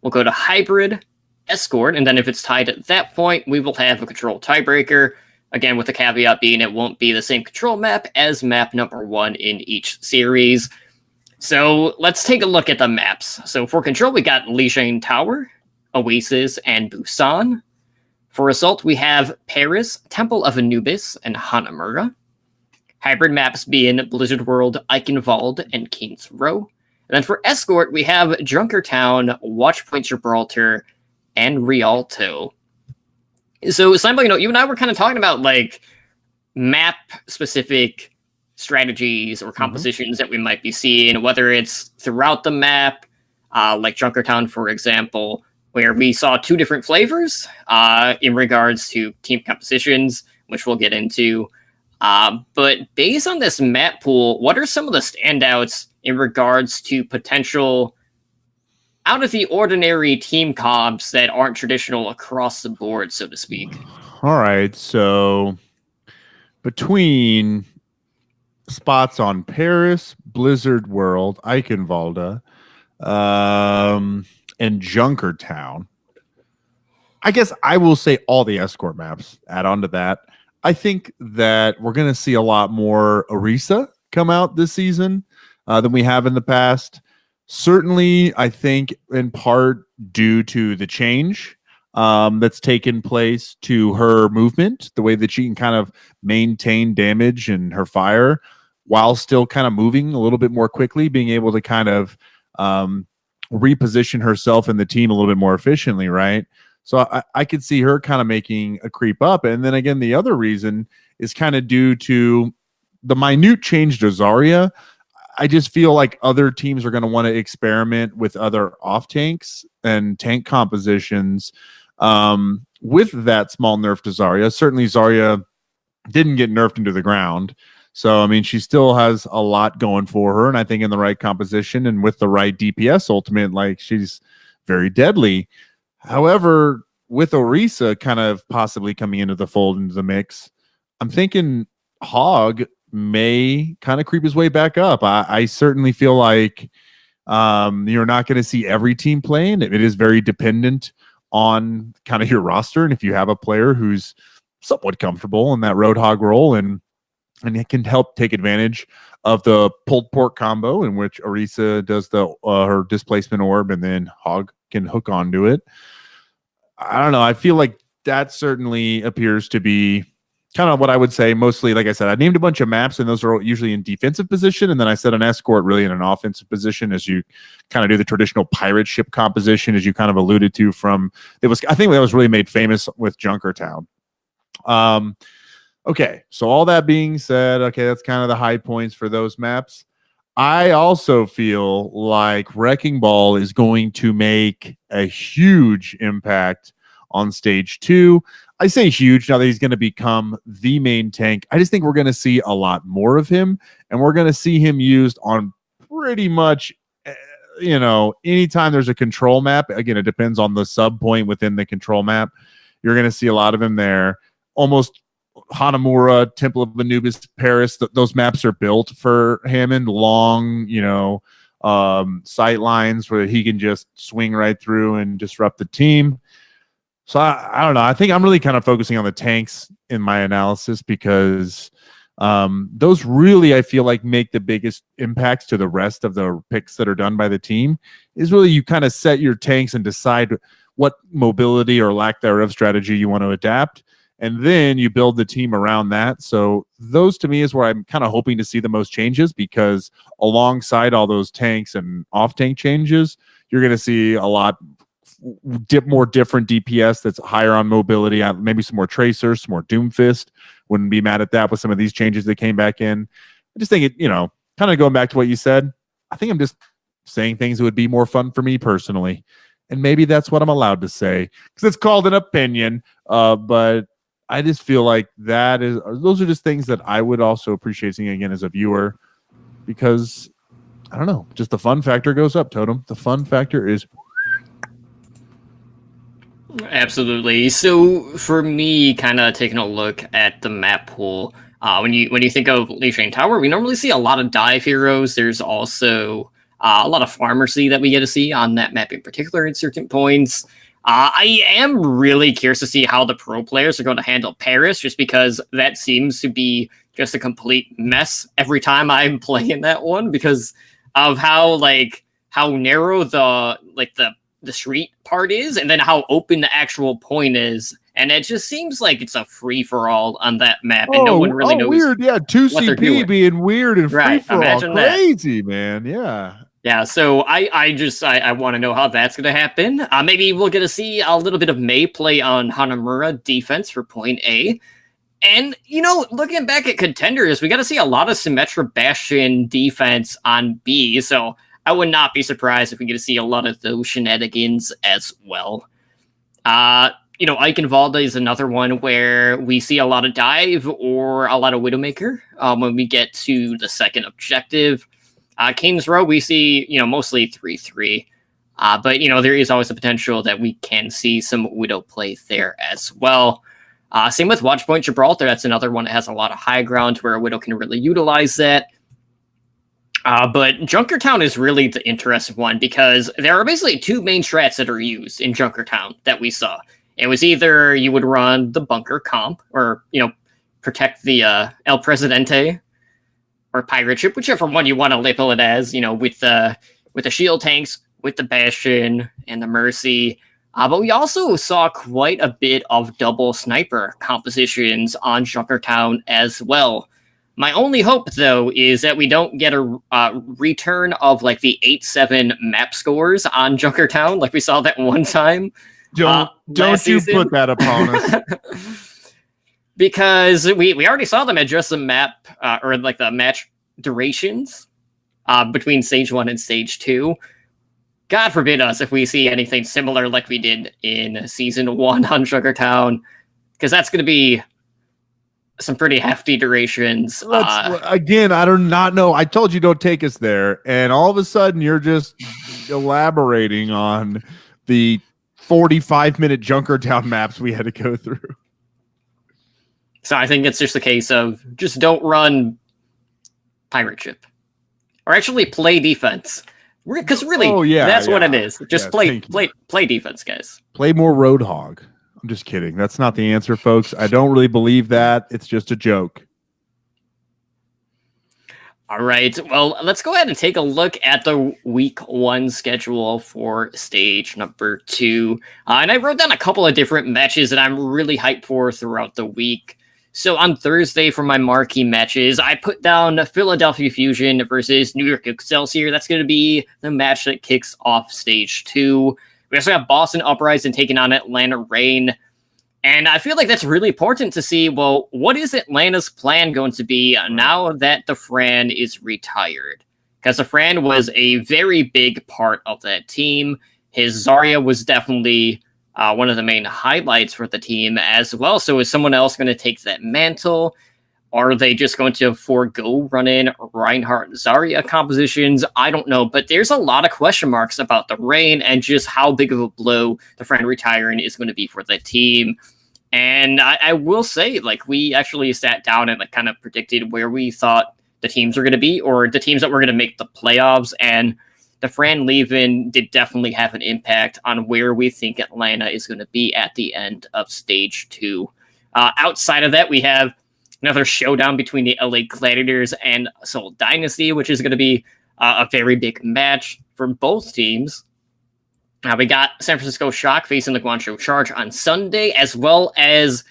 We'll go to hybrid, escort, and then if it's tied at that point, we will have a control tiebreaker. Again, with the caveat being it won't be the same control map as map number 1 in each series. So let's take a look at the maps. So for control, we got Lijiang Tower, Oasis, and Busan. For assault, we have Paris, Temple of Anubis, and Hanamura. Hybrid maps being Blizzard World, Eichenwald, and Kings Row. And then for escort, we have Junkertown, Watchpoint Gibraltar, and Rialto. So, Simon, you and I were kind of talking about like map-specific strategies or compositions that we might be seeing, whether it's throughout the map, like Junkertown, for example, where we saw 2 different flavors in regards to team compositions, which we'll get into. But based on this map pool, what are some of the standouts in regards to potential out-of-the-ordinary team comps that aren't traditional across the board, so to speak? All right, so between spots on Paris, Blizzard World, Eichenwalde, and Junkertown, I guess I will say all the escort maps add on to that. I think that we're going to see a lot more Orisa come out this season than we have in the past. Certainly, I think in part due to the change that's taken place to her movement, the way that she can kind of maintain damage and her fire while still kind of moving a little bit more quickly, being able to kind of reposition herself and the team a little bit more efficiently, right? So I could see her kind of making a creep up. And then again, the other reason is kind of due to the minute change to Zarya. I just feel like other teams are going to want to experiment with other off tanks and tank compositions with that small nerf to Zarya. Certainly Zarya didn't get nerfed into the ground. So, I mean, she still has a lot going for her. And I think in the right composition and with the right DPS ultimate, like she's very deadly. However, with Orisa kind of possibly coming into the fold, into the mix, I'm thinking Hog may kind of creep his way back up. I certainly feel like You're not going to see every team playing. It is very dependent on kind of your roster, and if you have a player who's somewhat comfortable in that Roadhog role and it can help take advantage of the pulled pork combo in which Orisa does the her displacement orb and then Hog can hook onto it. I don't know. I feel like that certainly appears to be kind of what I would say mostly. Like I said, I named a bunch of maps and those are usually in defensive position. And then I said an escort really in an offensive position as you kind of do the traditional pirate ship composition, as you kind of alluded to from I think that was really made famous with Junkertown. Okay, so all that being said, okay, that's kind of the high points for those maps. I also feel like Wrecking Ball is going to make a huge impact on stage 2. I say huge now that he's going to become the main tank. I just think we're going to see a lot more of him, and we're going to see him used on pretty much, anytime there's a control map. Again, it depends on the sub point within the control map. You're going to see a lot of him there. Almost Hanamura, Temple of Anubis, Paris, those maps are built for Hammond. Long, sight lines where he can just swing right through and disrupt the team. So I don't know. I think I'm really kind of focusing on the tanks in my analysis because those really, I feel like, make the biggest impacts to the rest of the picks that are done by the team. Is really you kind of set your tanks and decide what mobility or lack thereof strategy you want to adapt. And then you build the team around that. So those to me is where I'm kind of hoping to see the most changes, because alongside all those tanks and off-tank changes, you're going to see a lot more different DPS that's higher on mobility, maybe some more Tracers, some more Doomfist. Wouldn't be mad at that with some of these changes that came back in. I just think it, kind of going back to what you said, I think I'm just saying things that would be more fun for me personally. And maybe that's what I'm allowed to say because it's called an opinion. But I just feel like those are just things that I would also appreciate seeing again as a viewer, because I don't know, just the fun factor goes up, Totem. The fun factor is absolutely. So for me, kind of taking a look at the map pool, when you think of Lijiang Tower, we normally see a lot of dive heroes. There's also a lot of pharmacy that we get to see on that map in particular at certain points. I am really curious to see how the pro players are going to handle Paris, just because that seems to be just a complete mess every time I'm playing that one, because of how narrow the street part is, and then how open the actual point is. And it just seems like it's a free-for-all on that map, and no one really knows. Weird, yeah. 2CP being weird and free-for-all. Crazy, man. Yeah. Yeah, so I want to know how that's going to happen. Maybe we'll get to see a little bit of Mei play on Hanamura defense for point A. And, looking back at contenders, we got to see a lot of Symmetra Bastion defense on B. So I would not be surprised if we get to see a lot of those shenanigans as well. Eichenwalde is another one where we see a lot of dive or a lot of Widowmaker when we get to the second objective. King's Row, we see, mostly 3-3. But, there is always the potential that we can see some Widow play there as well. Same with Watchpoint Gibraltar. That's another one that has a lot of high ground where a Widow can really utilize that. But Junkertown is really the interesting one, because there are basically two main strats that are used in Junkertown that we saw. It was either you would run the bunker comp or, protect the El Presidente or pirate ship, whichever one you want to label it as, with the shield tanks, with the Bastion and the Mercy. But we also saw quite a bit of double sniper compositions on Junkertown as well. My only hope, though, is that we don't get a return of the 8-7 map scores on Junkertown, like we saw that one time. Don't you put that upon us. Because we already saw them adjust the map or the match durations between stage 1 and stage 2. God forbid us if we see anything similar like we did in season 1 on Junkertown, because that's going to be some pretty hefty durations. Again, I do not know. I told you don't take us there, and all of a sudden you're just elaborating on the 45-minute Junkertown maps we had to go through. So I think it's just a case of just don't run pirate ship, or actually play defense. Because really, Oh yeah, that's what it yeah. is. Just Yeah, play defense, guys. play more Roadhog. I'm just kidding. That's not the answer, folks. I don't really believe that. It's just a joke. All right. Well, let's go ahead and take a look at the week 1 schedule for stage number 2. And I wrote down a couple of different matches that I'm really hyped for throughout the week. So on Thursday for my marquee matches, I put down Philadelphia Fusion versus New York Excelsior. That's going to be the match that kicks off stage 2. We also have Boston Uprising taking on Atlanta Reign. And I feel like that's really important to see, well, what is Atlanta's plan going to be now that the Fran is retired? Because the Fran was a very big part of that team. His Zarya was definitely one of the main highlights for the team as well. So is someone else going to take that mantle? Are they just going to forego running Reinhardt Zarya compositions? I don't know, but there's a lot of question marks about the Reign and just how big of a blow the Friend retiring is going to be for the team. And I will say, like, we actually sat down and like kind of predicted where we thought the teams were going to be, or the teams that were going to make the playoffs. And the Fran leaving did definitely have an impact on where we think Atlanta is going to be at the end of stage 2. Outside of that, we have another showdown between the LA Gladiators and Seoul Dynasty, which is going to be a very big match for both teams. We got San Francisco Shock facing the Guangzhou Charge on Sunday, as well as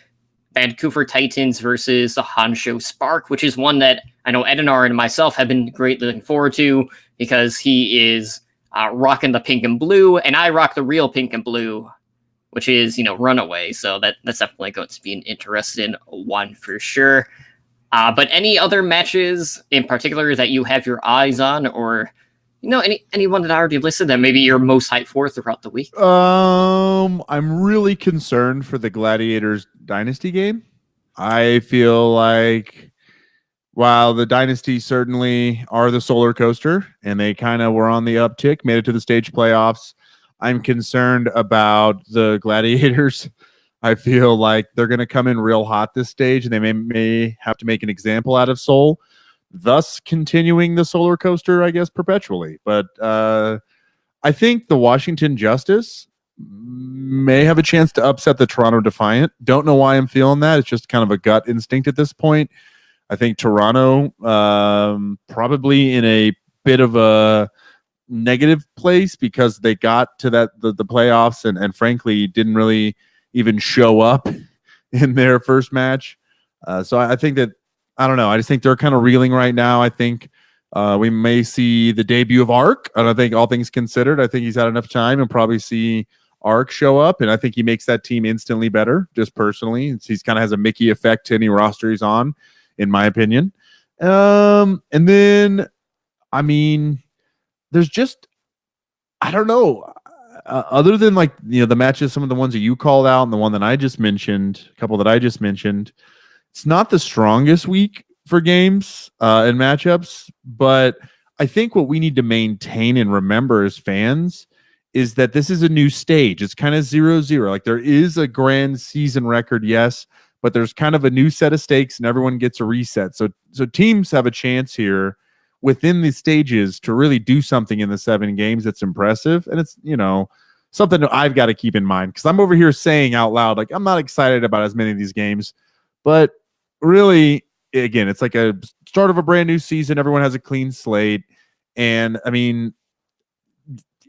Vancouver Titans versus the Hangzhou Spark, which is one that I know Edinar and myself have been greatly looking forward to because he is rocking the pink and blue, and I rock the real pink and blue, which is, Runaway. So that's definitely going to be an interesting one for sure. But any other matches in particular that you have your eyes on, or anyone that I already listed that maybe you're most hyped for throughout the week? I'm really concerned for the Gladiators Dynasty game. I feel like while the Dynasty certainly are the solar coaster and they kind of were on the uptick, made it to the stage playoffs, I'm concerned about the Gladiators. I feel like they're going to come in real hot this stage, and they may have to make an example out of Seoul, thus continuing the solar coaster, I guess, perpetually. But I think the Washington Justice may have a chance to upset the Toronto Defiant. Don't know why I'm feeling that. It's just kind of a gut instinct at this point. I think Toronto probably in a bit of a negative place because they got to the playoffs and frankly didn't really even show up in their first match. So I think that, I don't know. I just think they're kind of reeling right now. I think we may see the debut of Arc. And I think all things considered, I think he's had enough time and probably see Arc show up. And I think he makes that team instantly better, just personally. He's kind of has a Mickey effect to any roster he's on, in my opinion. And then, I mean, there's just, I don't know. Other than the matches, some of the ones that you called out and the one that I just mentioned, a couple that I just mentioned, it's not the strongest week for games and matchups, but I think what we need to maintain and remember as fans is that this is a new stage. It's kind of 0-0. Like there is a grand season record, yes, but there's kind of a new set of stakes and everyone gets a reset. So teams have a chance here within the stages to really do something in the 7 games that's impressive. And it's, something that I've got to keep in mind because I'm over here saying out loud, like, I'm not excited about as many of these games, but really, again, it's like a start of a brand new season. Everyone has a clean slate. And I mean,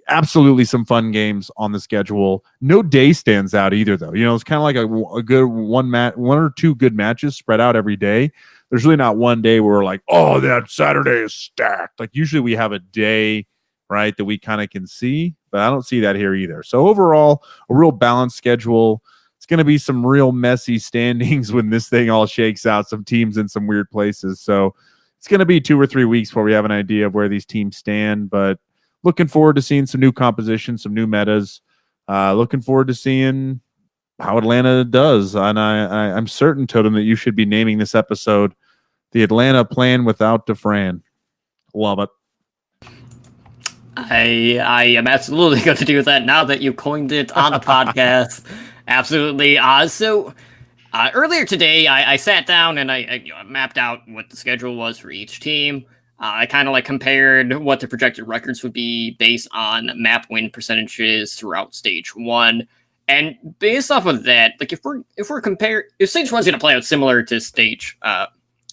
absolutely some fun games on the schedule. No day stands out either, though. It's kind of like a good one or two good matches spread out every day. There's really not one day where we're like, oh, that Saturday is stacked. Like usually we have a day, right, that we kind of can see, but I don't see that here either. So overall, a real balanced schedule. It's going to be some real messy standings when this thing all shakes out, some teams in some weird places. So it's going to be 2 or 3 weeks before we have an idea of where these teams stand, but looking forward to seeing some new compositions, some new metas. Looking forward to seeing how Atlanta does. And I'm certain, Totem, that you should be naming this episode The Atlanta Plan Without DeFran. Love it. I am absolutely going to do that now that you coined it on the podcast. Absolutely. So earlier today, I sat down and I mapped out what the schedule was for each team. I kind of like compared what the projected records would be based on map win percentages throughout stage 1. And based off of that, like if stage 1's gonna play out similar to stage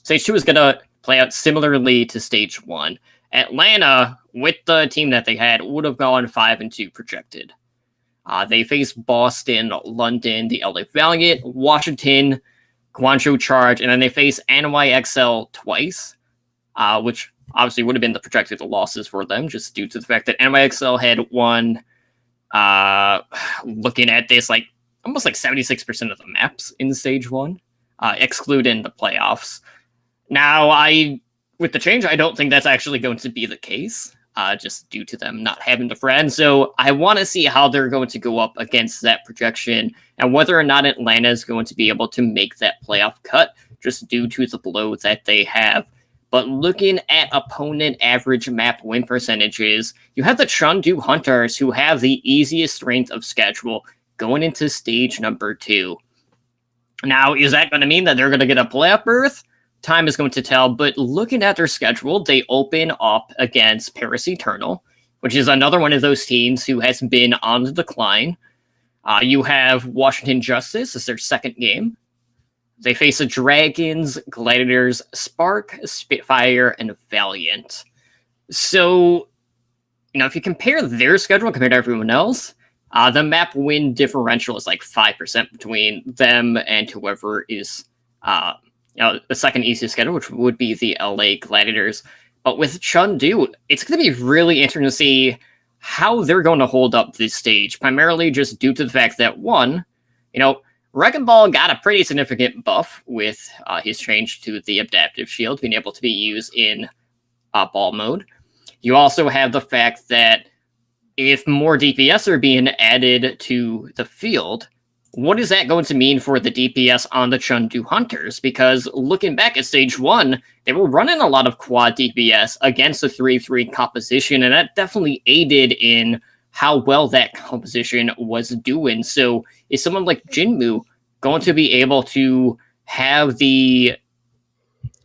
2 is gonna play out similarly to stage 1. Atlanta, with the team that they had, would have gone 5-2 projected. They faced Boston, London, the LA Valiant, Washington, Guangzhou Charge, and then they faced NYXL twice, which obviously would have been the projected losses for them, just due to the fact that NYXL had won, looking at this, like almost like 76% of the maps in stage 1, excluding the playoffs. Now, with the change, I don't think that's actually going to be the case, just due to them not having the friend. So I want to see how they're going to go up against that projection and whether or not Atlanta is going to be able to make that playoff cut just due to the blow that they have. But looking at opponent average map win percentages, you have the Chengdu Hunters, who have the easiest strength of schedule going into stage number 2. Now, is that going to mean that they're going to get a playoff berth? Time is going to tell, but looking at their schedule, they open up against Paris Eternal, which is another one of those teams who has been on the decline. You have Washington Justice as their second game. They face the Dragons, Gladiators, Spark, Spitfire, and Valiant. So, if you compare their schedule compared to everyone else, the map win differential is like 5% between them and whoever is the second easiest schedule, which would be the LA Gladiators. But with Chengdu, it's going to be really interesting to see how they're going to hold up this stage, primarily just due to the fact that, one, Wrecking Ball got a pretty significant buff with his change to the Adaptive Shield, being able to be used in ball mode. You also have the fact that if more DPS are being added to the field, what is that going to mean for the DPS on the Chengdu Hunters? Because looking back at stage 1, they were running a lot of quad DPS against the 3-3 composition, and that definitely aided in how well that composition was doing. So is someone like Jinmu going to be able to have the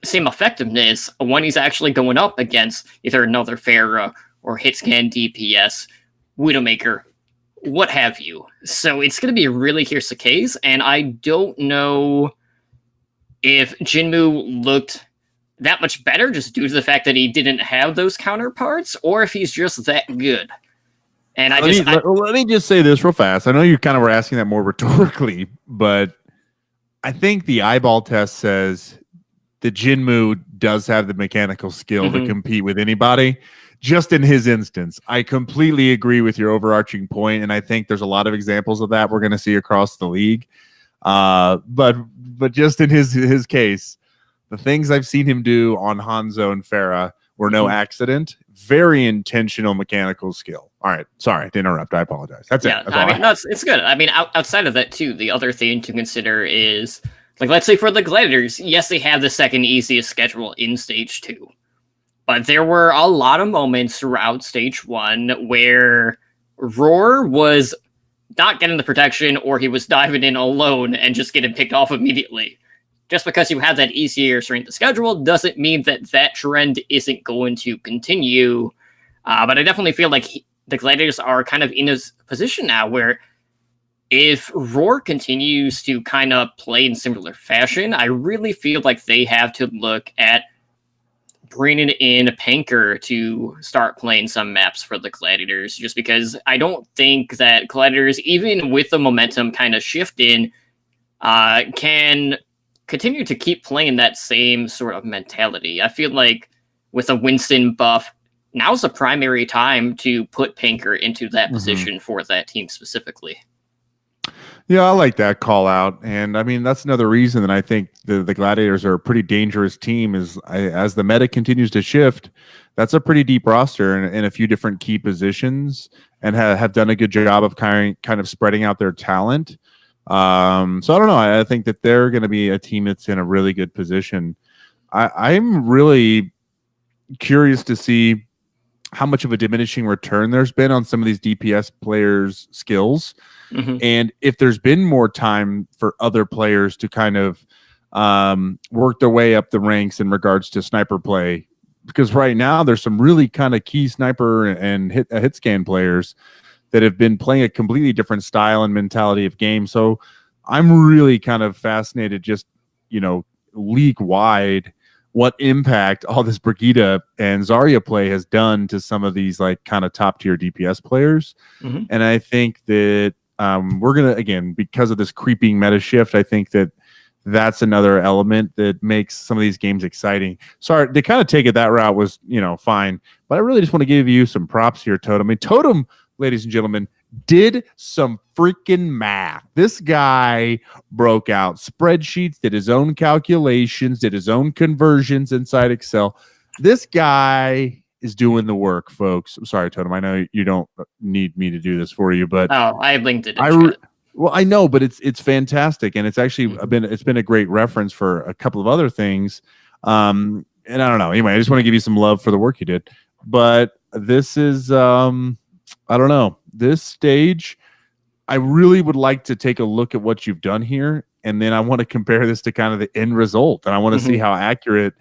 same effectiveness when he's actually going up against either another Pharah or Hitscan DPS, Widowmaker, what have you? So it's going to be really here's the case, and I don't know if Jinmu looked that much better just due to the fact that he didn't have those counterparts, or if he's just that good. And let me just say this real fast. I know you kind of were asking that more rhetorically, but I think the eyeball test says that Jinmu does have the mechanical skill to compete with anybody. Just in his instance, I completely agree with your overarching point, and I think there's a lot of examples of that we're going to see across the league. But just in his case, the things I've seen him do on Hanzo and Pharah were no accident. Very intentional mechanical skill. All right, sorry to interrupt. I apologize. That's it. That's it's good. I mean, outside of that too, the other thing to consider is, like, let's say for the Gladiators, yes, they have the second easiest schedule in stage 2. But there were a lot of moments throughout stage 1 where Roar was not getting the protection, or he was diving in alone and just getting picked off immediately. Just because you have that easier strength of schedule doesn't mean that trend isn't going to continue. But I definitely feel like the Gladiators are kind of in a position now where if Roar continues to kind of play in similar fashion, I really feel like they have to look at bringing in Panker to start playing some maps for the Gladiators, just because I don't think that Gladiators, even with the momentum kind of shifting, can continue to keep playing that same sort of mentality. I feel like with a Winston buff, now's the primary time to put Panker into that position for that team specifically. Yeah, I like that call out. And I mean, that's another reason that I think the Gladiators are a pretty dangerous team is as the meta continues to shift, that's a pretty deep roster in a few different key positions, and have done a good job of kind of spreading out their talent. So I don't know. I think that they're going to be a team that's in a really good position. I'm really curious to see how much of a diminishing return there's been on some of these DPS players' skills. And if there's been more time for other players to kind of work their way up the ranks in regards to sniper play, because right now there's some really kind of key sniper and hit scan players that have been playing a completely different style and mentality of game. So I'm really kind of fascinated, just, league wide, what impact all this Brigida and Zarya play has done to some of these like kind of top tier DPS players. Mm-hmm. And I think that we're going to, again, because of this creeping meta shift, I think that that's another element that makes some of these games exciting. Sorry, to kind of take it that route was, fine. But I really just want to give you some props here, Totem. I mean, Totem, ladies and gentlemen, did some freaking math. This guy broke out spreadsheets, did his own calculations, did his own conversions inside Excel. This guy is doing the work, folks. I'm sorry, Totem. I know you don't need me to do this for you, but I linked it. Well, I know, but it's fantastic, and it's actually been a great reference for a couple of other things. And I don't know. Anyway, I just want to give you some love for the work you did. But this is I don't know. This stage, I really would like to take a look at what you've done here, and then I want to compare this to kind of the end result, and I want to see how accurate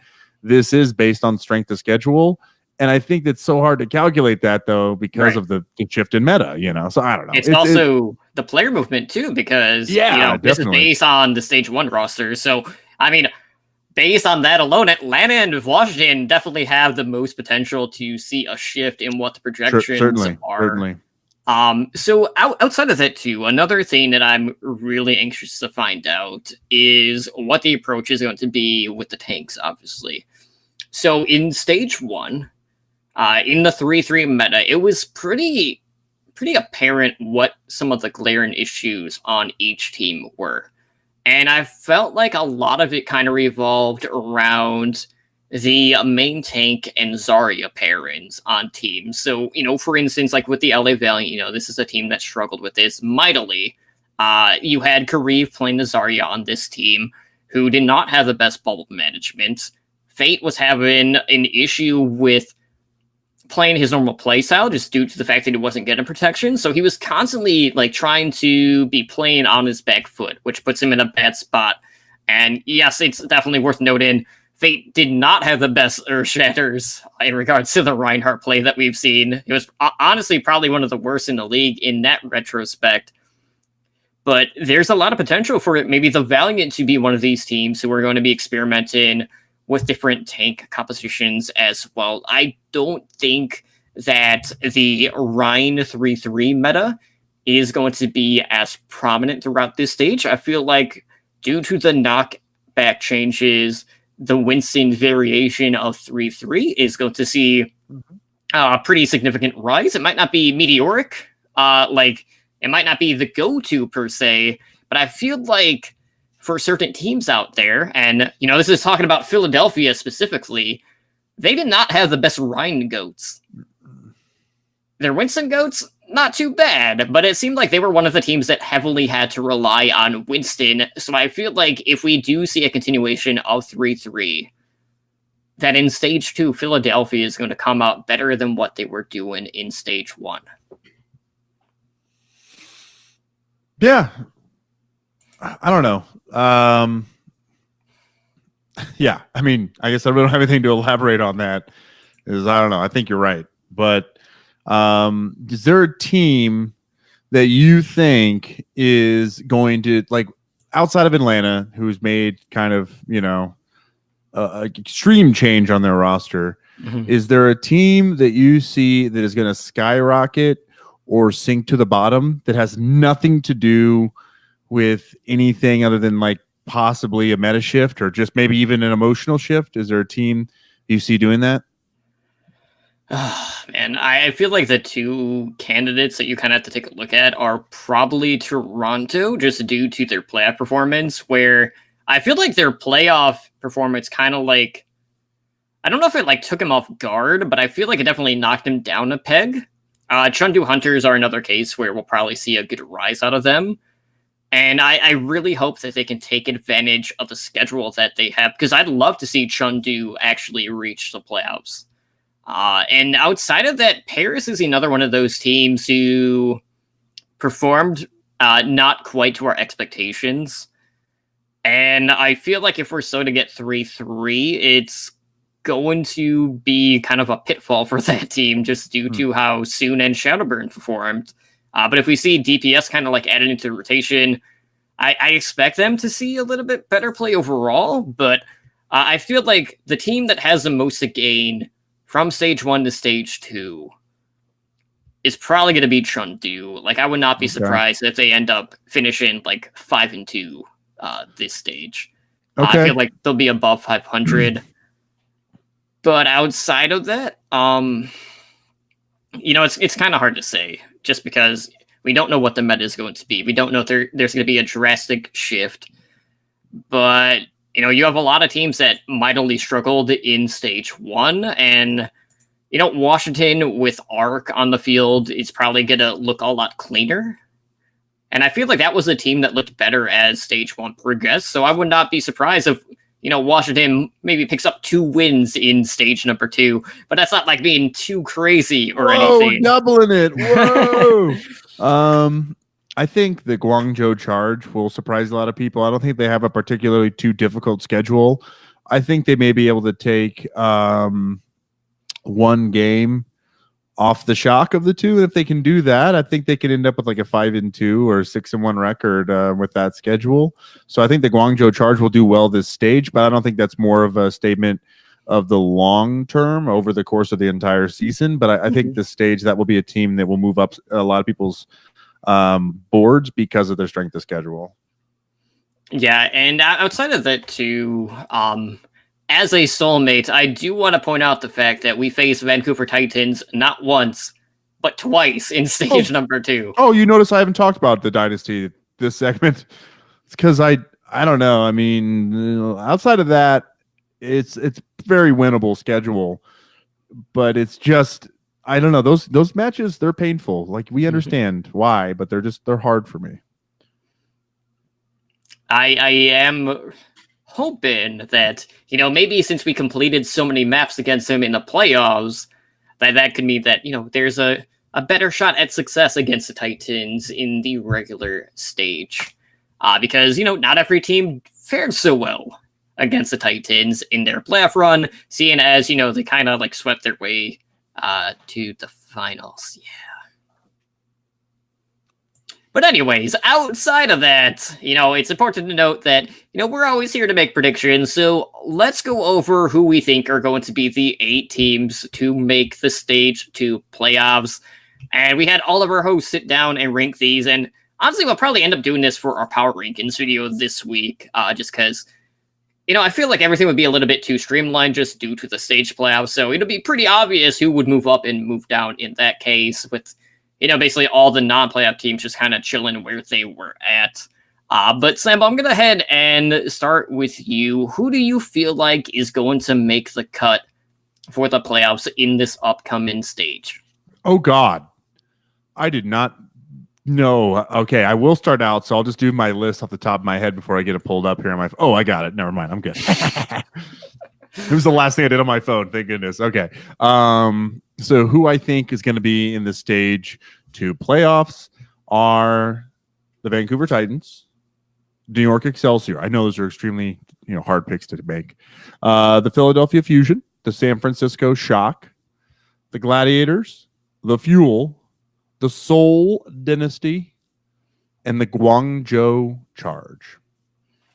this is based on strength of schedule. And I think that's so hard to calculate that, though, because of the shift in meta, So I don't know. It's also the player movement, too, because this is based on the Stage 1 roster. So, I mean, based on that alone, Atlanta and Washington definitely have the most potential to see a shift in what the projections are. Certainly. So outside of that, too, another thing that I'm really anxious to find out is what the approach is going to be with the tanks, obviously. So in Stage 1, in the 3-3 meta, it was pretty apparent what some of the glaring issues on each team were. And I felt like a lot of it kind of revolved around the main tank and Zarya pairings on teams. So, for instance, like with the LA Valiant, this is a team that struggled with this mightily. You had Karif playing the Zarya on this team, who did not have the best bubble management. Fate was having an issue with playing his normal playstyle just due to the fact that he wasn't getting protection. So he was constantly like trying to be playing on his back foot, which puts him in a bad spot. And yes, it's definitely worth noting, Fate did not have the best Earth Shatters in regards to the Reinhardt play that we've seen. It was honestly probably one of the worst in the league in that retrospect. But there's a lot of potential for it. Maybe the Valiant to be one of these teams who are going to be experimenting with different tank compositions as well. I don't think that the Rhine 3-3 meta is going to be as prominent throughout this stage. I feel like due to the knockback changes, the Winston variation of 3-3 is going to see a pretty significant rise. It might not be meteoric, it might not be the go-to per se, but I feel like for certain teams out there, and this is talking about Philadelphia specifically, they did not have the best Rhine goats. Their Winston goats, not too bad, but it seemed like they were one of the teams that heavily had to rely on Winston. So I feel like if we do see a continuation of 3-3, that in Stage 2, Philadelphia is going to come out better than what they were doing in Stage 1. Yeah. I don't know. Yeah, I mean, I guess I don't have anything to elaborate on that. I don't know. I think you're right. But is there a team that you think is going to, like, outside of Atlanta, who's made kind of, an extreme change on their roster? Is there a team that you see that is going to skyrocket or sink to the bottom that has nothing to do with anything other than like possibly a meta shift or just maybe even an emotional shift? Is there a team you see doing that? Man, I feel like the two candidates that you kind of have to take a look at are probably Toronto, just due to their playoff performance, where I feel like their playoff performance kind of like, I don't know if it like took him off guard, but I feel like it definitely knocked him down a peg. Chengdu Hunters are another case where we'll probably see a good rise out of them. And I really hope that they can take advantage of the schedule that they have, because I'd love to see Chengdu actually reach the playoffs. And outside of that, Paris is another one of those teams who performed not quite to our expectations. And I feel like if we're so to get 3-3, it's going to be kind of a pitfall for that team just due to how Soon and Shadowburn performed. But if we see DPS kind of like added into the rotation, I expect them to see a little bit better play overall, but I feel like the team that has the most to gain from stage 1 to stage 2 is probably going to be Chengdu. Like, I would not be surprised if they end up finishing like 5-2 this stage. I feel like they'll be above 500. But outside of that, it's kind of hard to say just because we don't know what the meta is going to be. We don't know if there's going to be a drastic shift. But, you have a lot of teams that mightily struggled in stage 1. And, Washington with Arc on the field is probably going to look a lot cleaner. And I feel like that was a team that looked better as stage 1 progressed. So I would not be surprised if, Washington maybe picks up 2 wins in stage number 2. But that's not like being too crazy or anything. Doubling it. Whoa. I think the Guangzhou Charge will surprise a lot of people. I don't think they have a particularly too difficult schedule. I think they may be able to take one game off the shock of the 2. And if they can do that, I think they can end up with like a 5-2 or 6-1 record with that schedule. So I think the Guangzhou Charge will do well this stage, but I don't think that's more of a statement of the long term over the course of the entire season. But I think this stage, that will be a team that will move up a lot of people's boards because of their strength of schedule. Yeah, and outside of that too, as a soulmate, I do want to point out the fact that we faced Vancouver Titans not once, but twice in stage number 2. Oh, you notice I haven't talked about the Dynasty this segment. It's because I don't know. I mean, outside of that, it's very winnable schedule, but it's just, I don't know. Those matches, they're painful. Like, we understand why, but they're hard for me. I am hoping that, maybe since we completed so many maps against him in the playoffs, that could mean that, there's a better shot at success against the Titans in the regular stage. Because, not every team fared so well against the Titans in their playoff run, seeing as, they kind of like swept their way to the finals. Yeah. But anyways, outside of that, it's important to note that, we're always here to make predictions. So let's go over who we think are going to be the 8 teams to make the stage 2 playoffs. And we had all of our hosts sit down and rank these. And honestly, we'll probably end up doing this for our Power Rankings video this week, just because, I feel like everything would be a little bit too streamlined just due to the stage playoffs. So it'll be pretty obvious who would move up and move down in that case, with basically all the non-playoff teams just kind of chilling where they were at. But Sambo, I'm going to head and start with you. Who do you feel like is going to make the cut for the playoffs in this upcoming stage? Oh, God. I did not know. Okay, I will start out, so I'll just do my list off the top of my head before I get it pulled up here on my phone. Oh, I got it. Never mind. I'm good. It was the last thing I did on my phone. Thank goodness. Okay. So who I think is going to be in the stage 2 playoffs are the Vancouver Titans, New York Excelsior. I know those are extremely hard picks to make. The Philadelphia Fusion, the San Francisco Shock, the Gladiators, the Fuel, the Seoul Dynasty, and the Guangzhou Charge.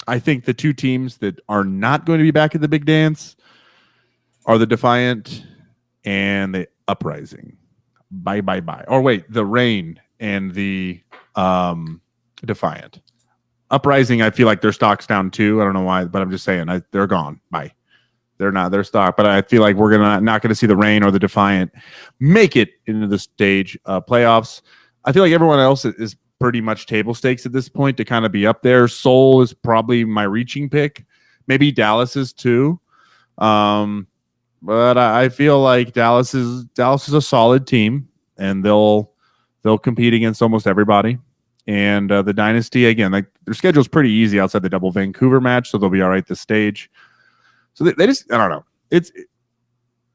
I think the 2 teams that are not going to be back at the big dance are the Defiant and the Uprising. Bye. Or wait, the Reign and the Defiant. Uprising, I feel like their stock's down too. I don't know why, but I'm just saying they're gone. Bye. They're not their stock, but I feel like we're not going to see the Reign or the Defiant make it into the stage playoffs. I feel like everyone else is pretty much table stakes at this point to kind of be up there. Seoul is probably my reaching pick. Maybe Dallas is too. But I feel like Dallas is a solid team, and they'll compete against almost everybody. And the Dynasty, again, like, their schedule's pretty easy outside the double Vancouver match, so they'll be all right this stage. So they just, I don't know.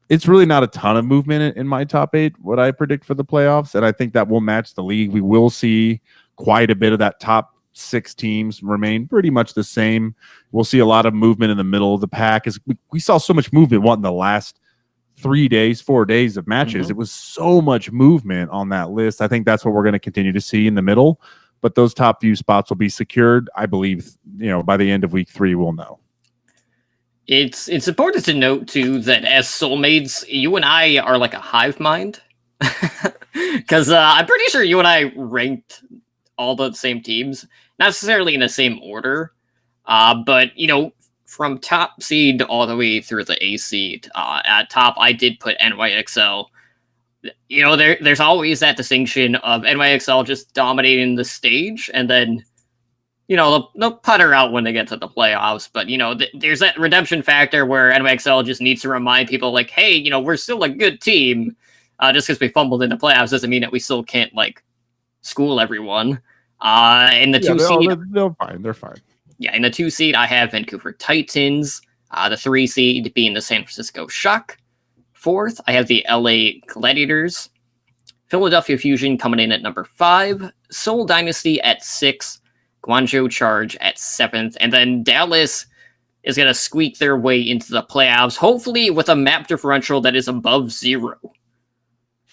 It's really not a ton of movement in my top 8, what I predict for the playoffs, and I think that will match the league. We will see quite a bit of that top 6 teams remain pretty much the same. We'll see a lot of movement in the middle of the pack. As we saw so much movement in the last 4 days of matches. Mm-hmm. It was so much movement on that list. I think that's what we're going to continue to see in the middle. But those top few spots will be secured. I believe, by the end of week 3, we'll know. It's important to note, too, that as soulmates, you and I are like a hive mind. Because I'm pretty sure you and I ranked all the same teams, not necessarily in the same order. But, from top seed all the way through the A seed, at top, I did put NYXL. There's always that distinction of NYXL just dominating the stage, and then, they'll putter out when they get to the playoffs. But, there's that redemption factor where NYXL just needs to remind people, like, hey, we're still a good team. Just because we fumbled in the playoffs doesn't mean that we still can't, school everyone. In the 2 seed... They're fine. Yeah, in the 2 seed, I have Vancouver Titans. The 3 seed being the San Francisco Shock. 4th, I have the LA Gladiators. Philadelphia Fusion coming in at number 5. Seoul Dynasty at 6. Guangzhou Charge at 7th. And then Dallas is going to squeak their way into the playoffs, hopefully with a map differential that is above 0.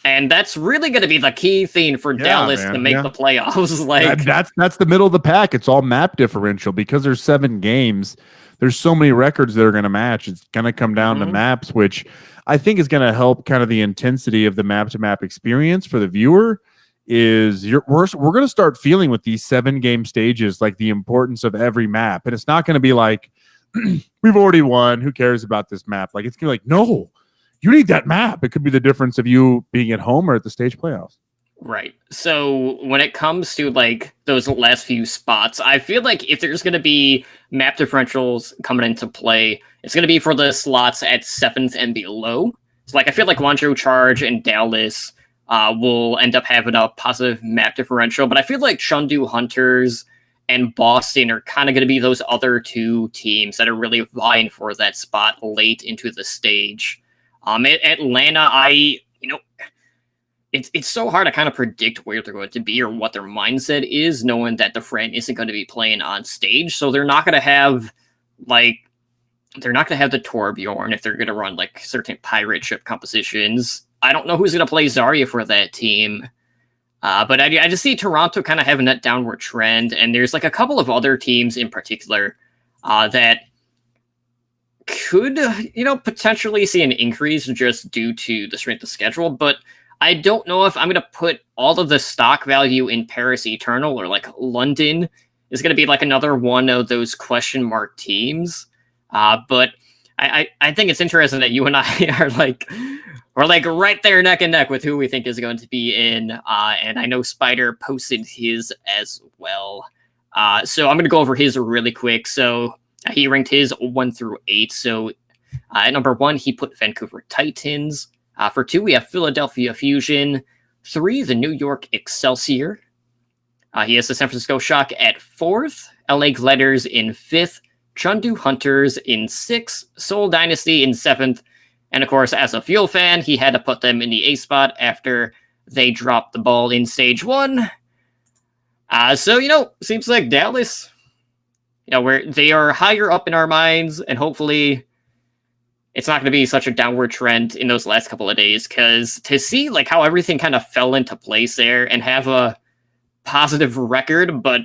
And that's really going to be the key thing for Dallas to make the playoffs. That's the middle of the pack. It's all map differential because there's 7 games. There's so many records that are going to match. It's going to come down to maps, which I think is going to help kind of the intensity of the map-to-map experience for the viewer. We're going to start feeling with these 7-game stages like the importance of every map, and it's not going to be like we've already won. Who cares about this map? Like it's going to be like no. You need that map. It could be the difference of you being at home or at the stage playoffs. Right. So when it comes to those last few spots, I feel like if there's going to be map differentials coming into play, it's going to be for the slots at 7th and below. So I feel like Guangzhou Charge and Dallas will end up having a positive map differential, but I feel like Chengdu Hunters and Boston are kind of going to be those other 2 teams that are really vying for that spot late into the stage. Atlanta, it's so hard to kind of predict where they're going to be or what their mindset is, knowing that the friend isn't going to be playing on stage. So they're not going to have the Torbjorn if they're going to run certain pirate ship compositions. I don't know who's going to play Zarya for that team. But I just see Toronto kind of having that downward trend. And there's a couple of other teams in particular that could, potentially see an increase just due to the strength of schedule, but I don't know if I'm going to put all of the stock value in Paris Eternal or London is going to be another one of those question mark teams. But I think it's interesting that you and I are we're right there neck and neck with who we think is going to be in. And I know Spider posted his as well. So I'm going to go over his really quick. So he ranked his 1 through 8. So at number 1, he put Vancouver Titans. For 2, we have Philadelphia Fusion. 3, the New York Excelsior. He has the San Francisco Shock at 4th. LA Gladiators in 5th. Chengdu Hunters in 6th. Seoul Dynasty in 7th. And of course, as a Fuel fan, he had to put them in the A spot after they dropped the ball in Stage 1. So, seems like Dallas... where they are higher up in our minds, and hopefully it's not going to be such a downward trend in those last couple of days, because to see how everything kind of fell into place there and have a positive record, but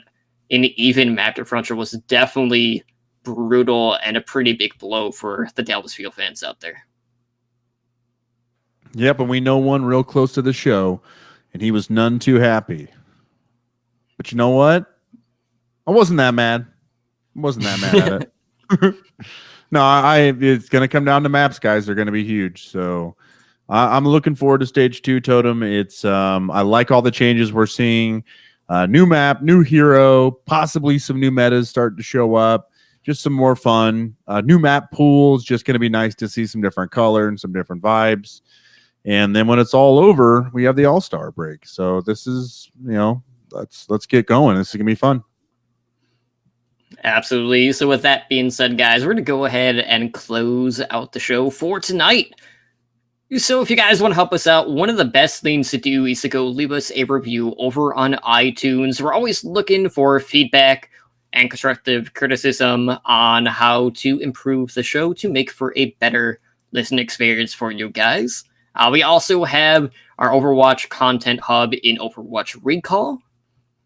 an even map differential was definitely brutal and a pretty big blow for the Dallas Fuel fans out there. Yep, and we know one real close to the show, and he was none too happy. But you know what? I wasn't that mad. Wasn't that mad at it. No, it's going to come down to maps, guys. They're going to be huge. So I'm looking forward to Stage 2, Totem. It's I like all the changes we're seeing. New map, new hero, possibly some new metas starting to show up. Just some more fun. New map pools. Just going to be nice to see some different color and some different vibes. And then when it's all over, we have the All-Star break. So this is, let's get going. This is going to be fun. Absolutely. So with that being said, guys, we're going to go ahead and close out the show for tonight. So if you guys want to help us out, one of the best things to do is to go leave us a review over on iTunes. We're always looking for feedback and constructive criticism on how to improve the show to make for a better listening experience for you guys. We also have our Overwatch content hub in Overwatch Recall.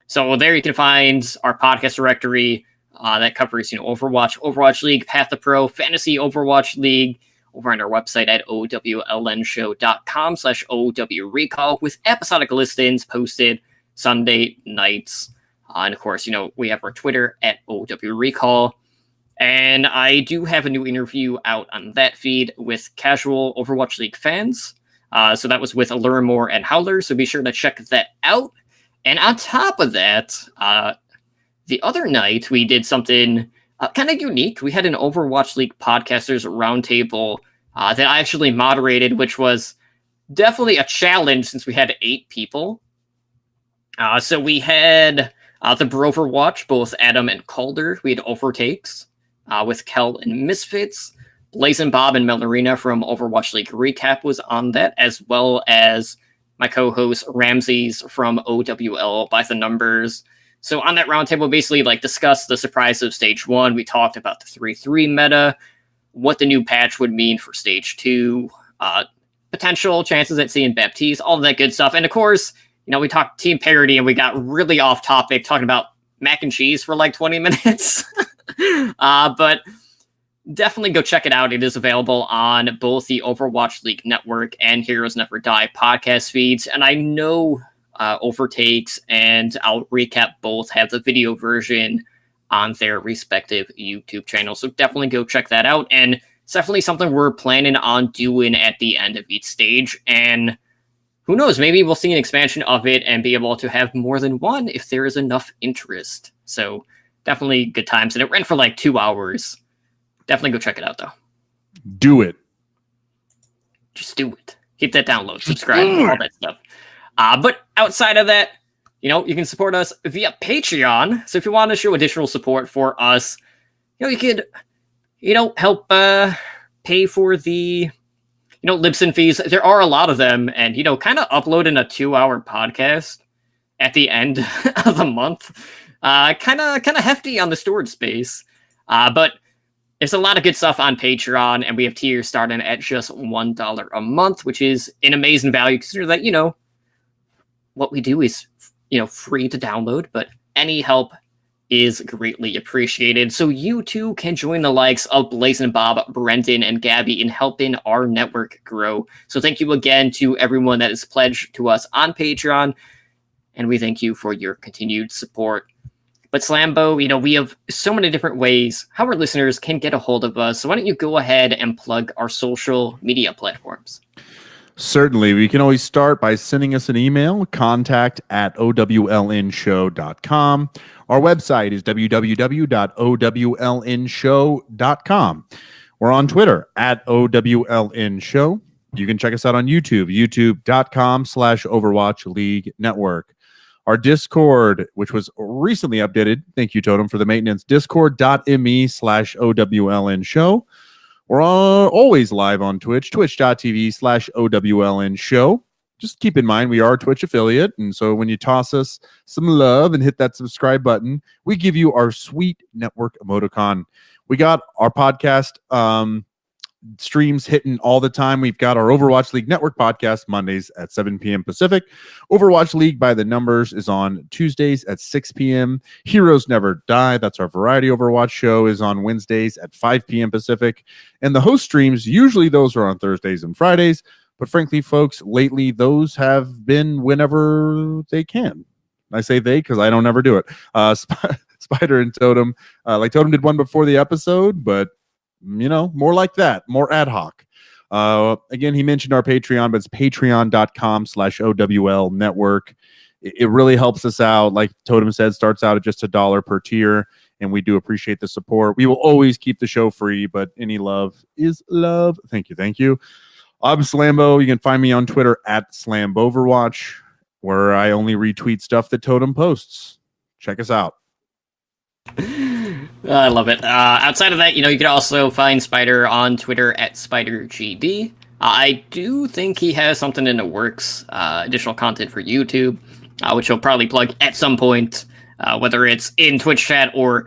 So there you can find our podcast directory that covers, Overwatch, Overwatch League, Path to Pro, Fantasy Overwatch League, over on our website at owlnshow.com/OW Recall with episodic listings posted Sunday nights. And of course, we have our Twitter at OW Recall. And I do have a new interview out on that feed with casual Overwatch League fans. So that was with Alluremore and Howler. So be sure to check that out. And on top of that, the other night we did something kind of unique. We had an Overwatch League podcasters roundtable that I actually moderated, which was definitely a challenge since we had 8 people. So we had the Broverwatch, both Adam and Calder. We had Overtakes with Kel and Misfits. Blazin' Bob and Melarina from Overwatch League Recap was on that, as well as my co-host Ramses from OWL by the Numbers. So on that roundtable, basically discussed the surprise of Stage 1. We talked about the 3-3 meta, what the new patch would mean for Stage 2, potential chances at seeing Baptiste, all of that good stuff. And of course, we talked team parity and we got really off topic talking about mac and cheese for 20 minutes. But definitely go check it out. It is available on both the Overwatch League Network and Heroes Never Die podcast feeds. And I know Overtakes and I'll Recap both have the video version on their respective YouTube channels. So definitely go check that out. And it's definitely something we're planning on doing at the end of each stage. And who knows, maybe we'll see an expansion of it and be able to have more than one if there is enough interest. So definitely good times. And it ran for 2 hours. Definitely go check it out, though. Do it. Just do it. Hit that download, subscribe, all that stuff. But outside of that, you can support us via Patreon. So if you want to show additional support for us, you could, help pay for the, Libsyn fees. There are a lot of them. And, kind of uploading a 2-hour podcast at the end of the month. Kind of hefty on the storage space. But there's a lot of good stuff on Patreon, and we have tiers starting at just $1 a month, which is an amazing value. Consider that, what we do is, free to download, but any help is greatly appreciated. So you too can join the likes of Blazin' Bob, Brendan, and Gabby in helping our network grow. So thank you again to everyone that is pledged to us on Patreon, and we thank you for your continued support. But Slambo, we have so many different ways how our listeners can get a hold of us. So why don't you go ahead and plug our social media platforms? Certainly. We can always start by sending us an email, contact@owlnshow.com. Our website is www.owlnshow.com. We're on Twitter @OWLNshow. You can check us out on YouTube, youtube.com/Overwatch League Network. Our Discord, which was recently updated, thank you, Totem, for the maintenance, discord.me/OWLNshow. We're always live on Twitch, twitch.tv/OWLNshow. Just keep in mind, we are a Twitch affiliate, and so when you toss us some love and hit that subscribe button, we give you our sweet network emoticon. We got our podcast streams hitting all the time. We've got our Overwatch League Network podcast Mondays at 7 p.m. Pacific. Overwatch League by the Numbers is on Tuesdays at 6 p.m. Heroes Never Die, that's our variety Overwatch show, is on Wednesdays at 5 p.m. Pacific. And the host streams, usually those are on Thursdays and Fridays. But frankly, folks, lately those have been whenever they can. I say they because I don't ever do it. Spider and Totem. Totem did one before the episode, but more like that, more ad hoc. Again, he mentioned our Patreon, but it's patreon.com/OWL network. It really helps us out. Like Totem said, starts out at just $1 per tier, and we do appreciate the support. We will always keep the show free, but any love is love. Thank you. Thank you. I'm Slambo. You can find me on Twitter @SlamboverWatch, where I only retweet stuff that Totem posts. Check us out. I love it. Outside of that, you can also find Spider on Twitter @SpiderGD. I do think he has something in the works, additional content for YouTube, which he'll probably plug at some point, whether it's in Twitch chat or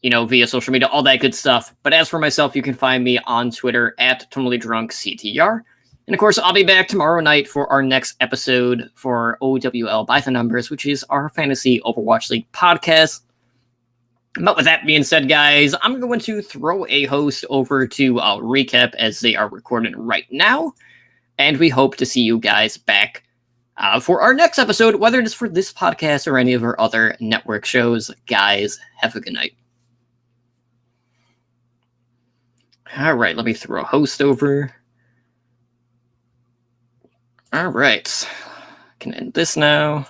via social media, all that good stuff. But as for myself, you can find me on Twitter at TotallyDrunkCTR. And of course, I'll be back tomorrow night for our next episode for OWL by the Numbers, which is our Fantasy Overwatch League podcast. But with that being said, guys, I'm going to throw a host over to Recap as they are recording right now. And we hope to see you guys back for our next episode, whether it is for this podcast or any of our other network shows. Guys, have a good night. All right, let me throw a host over. All right, can end this now.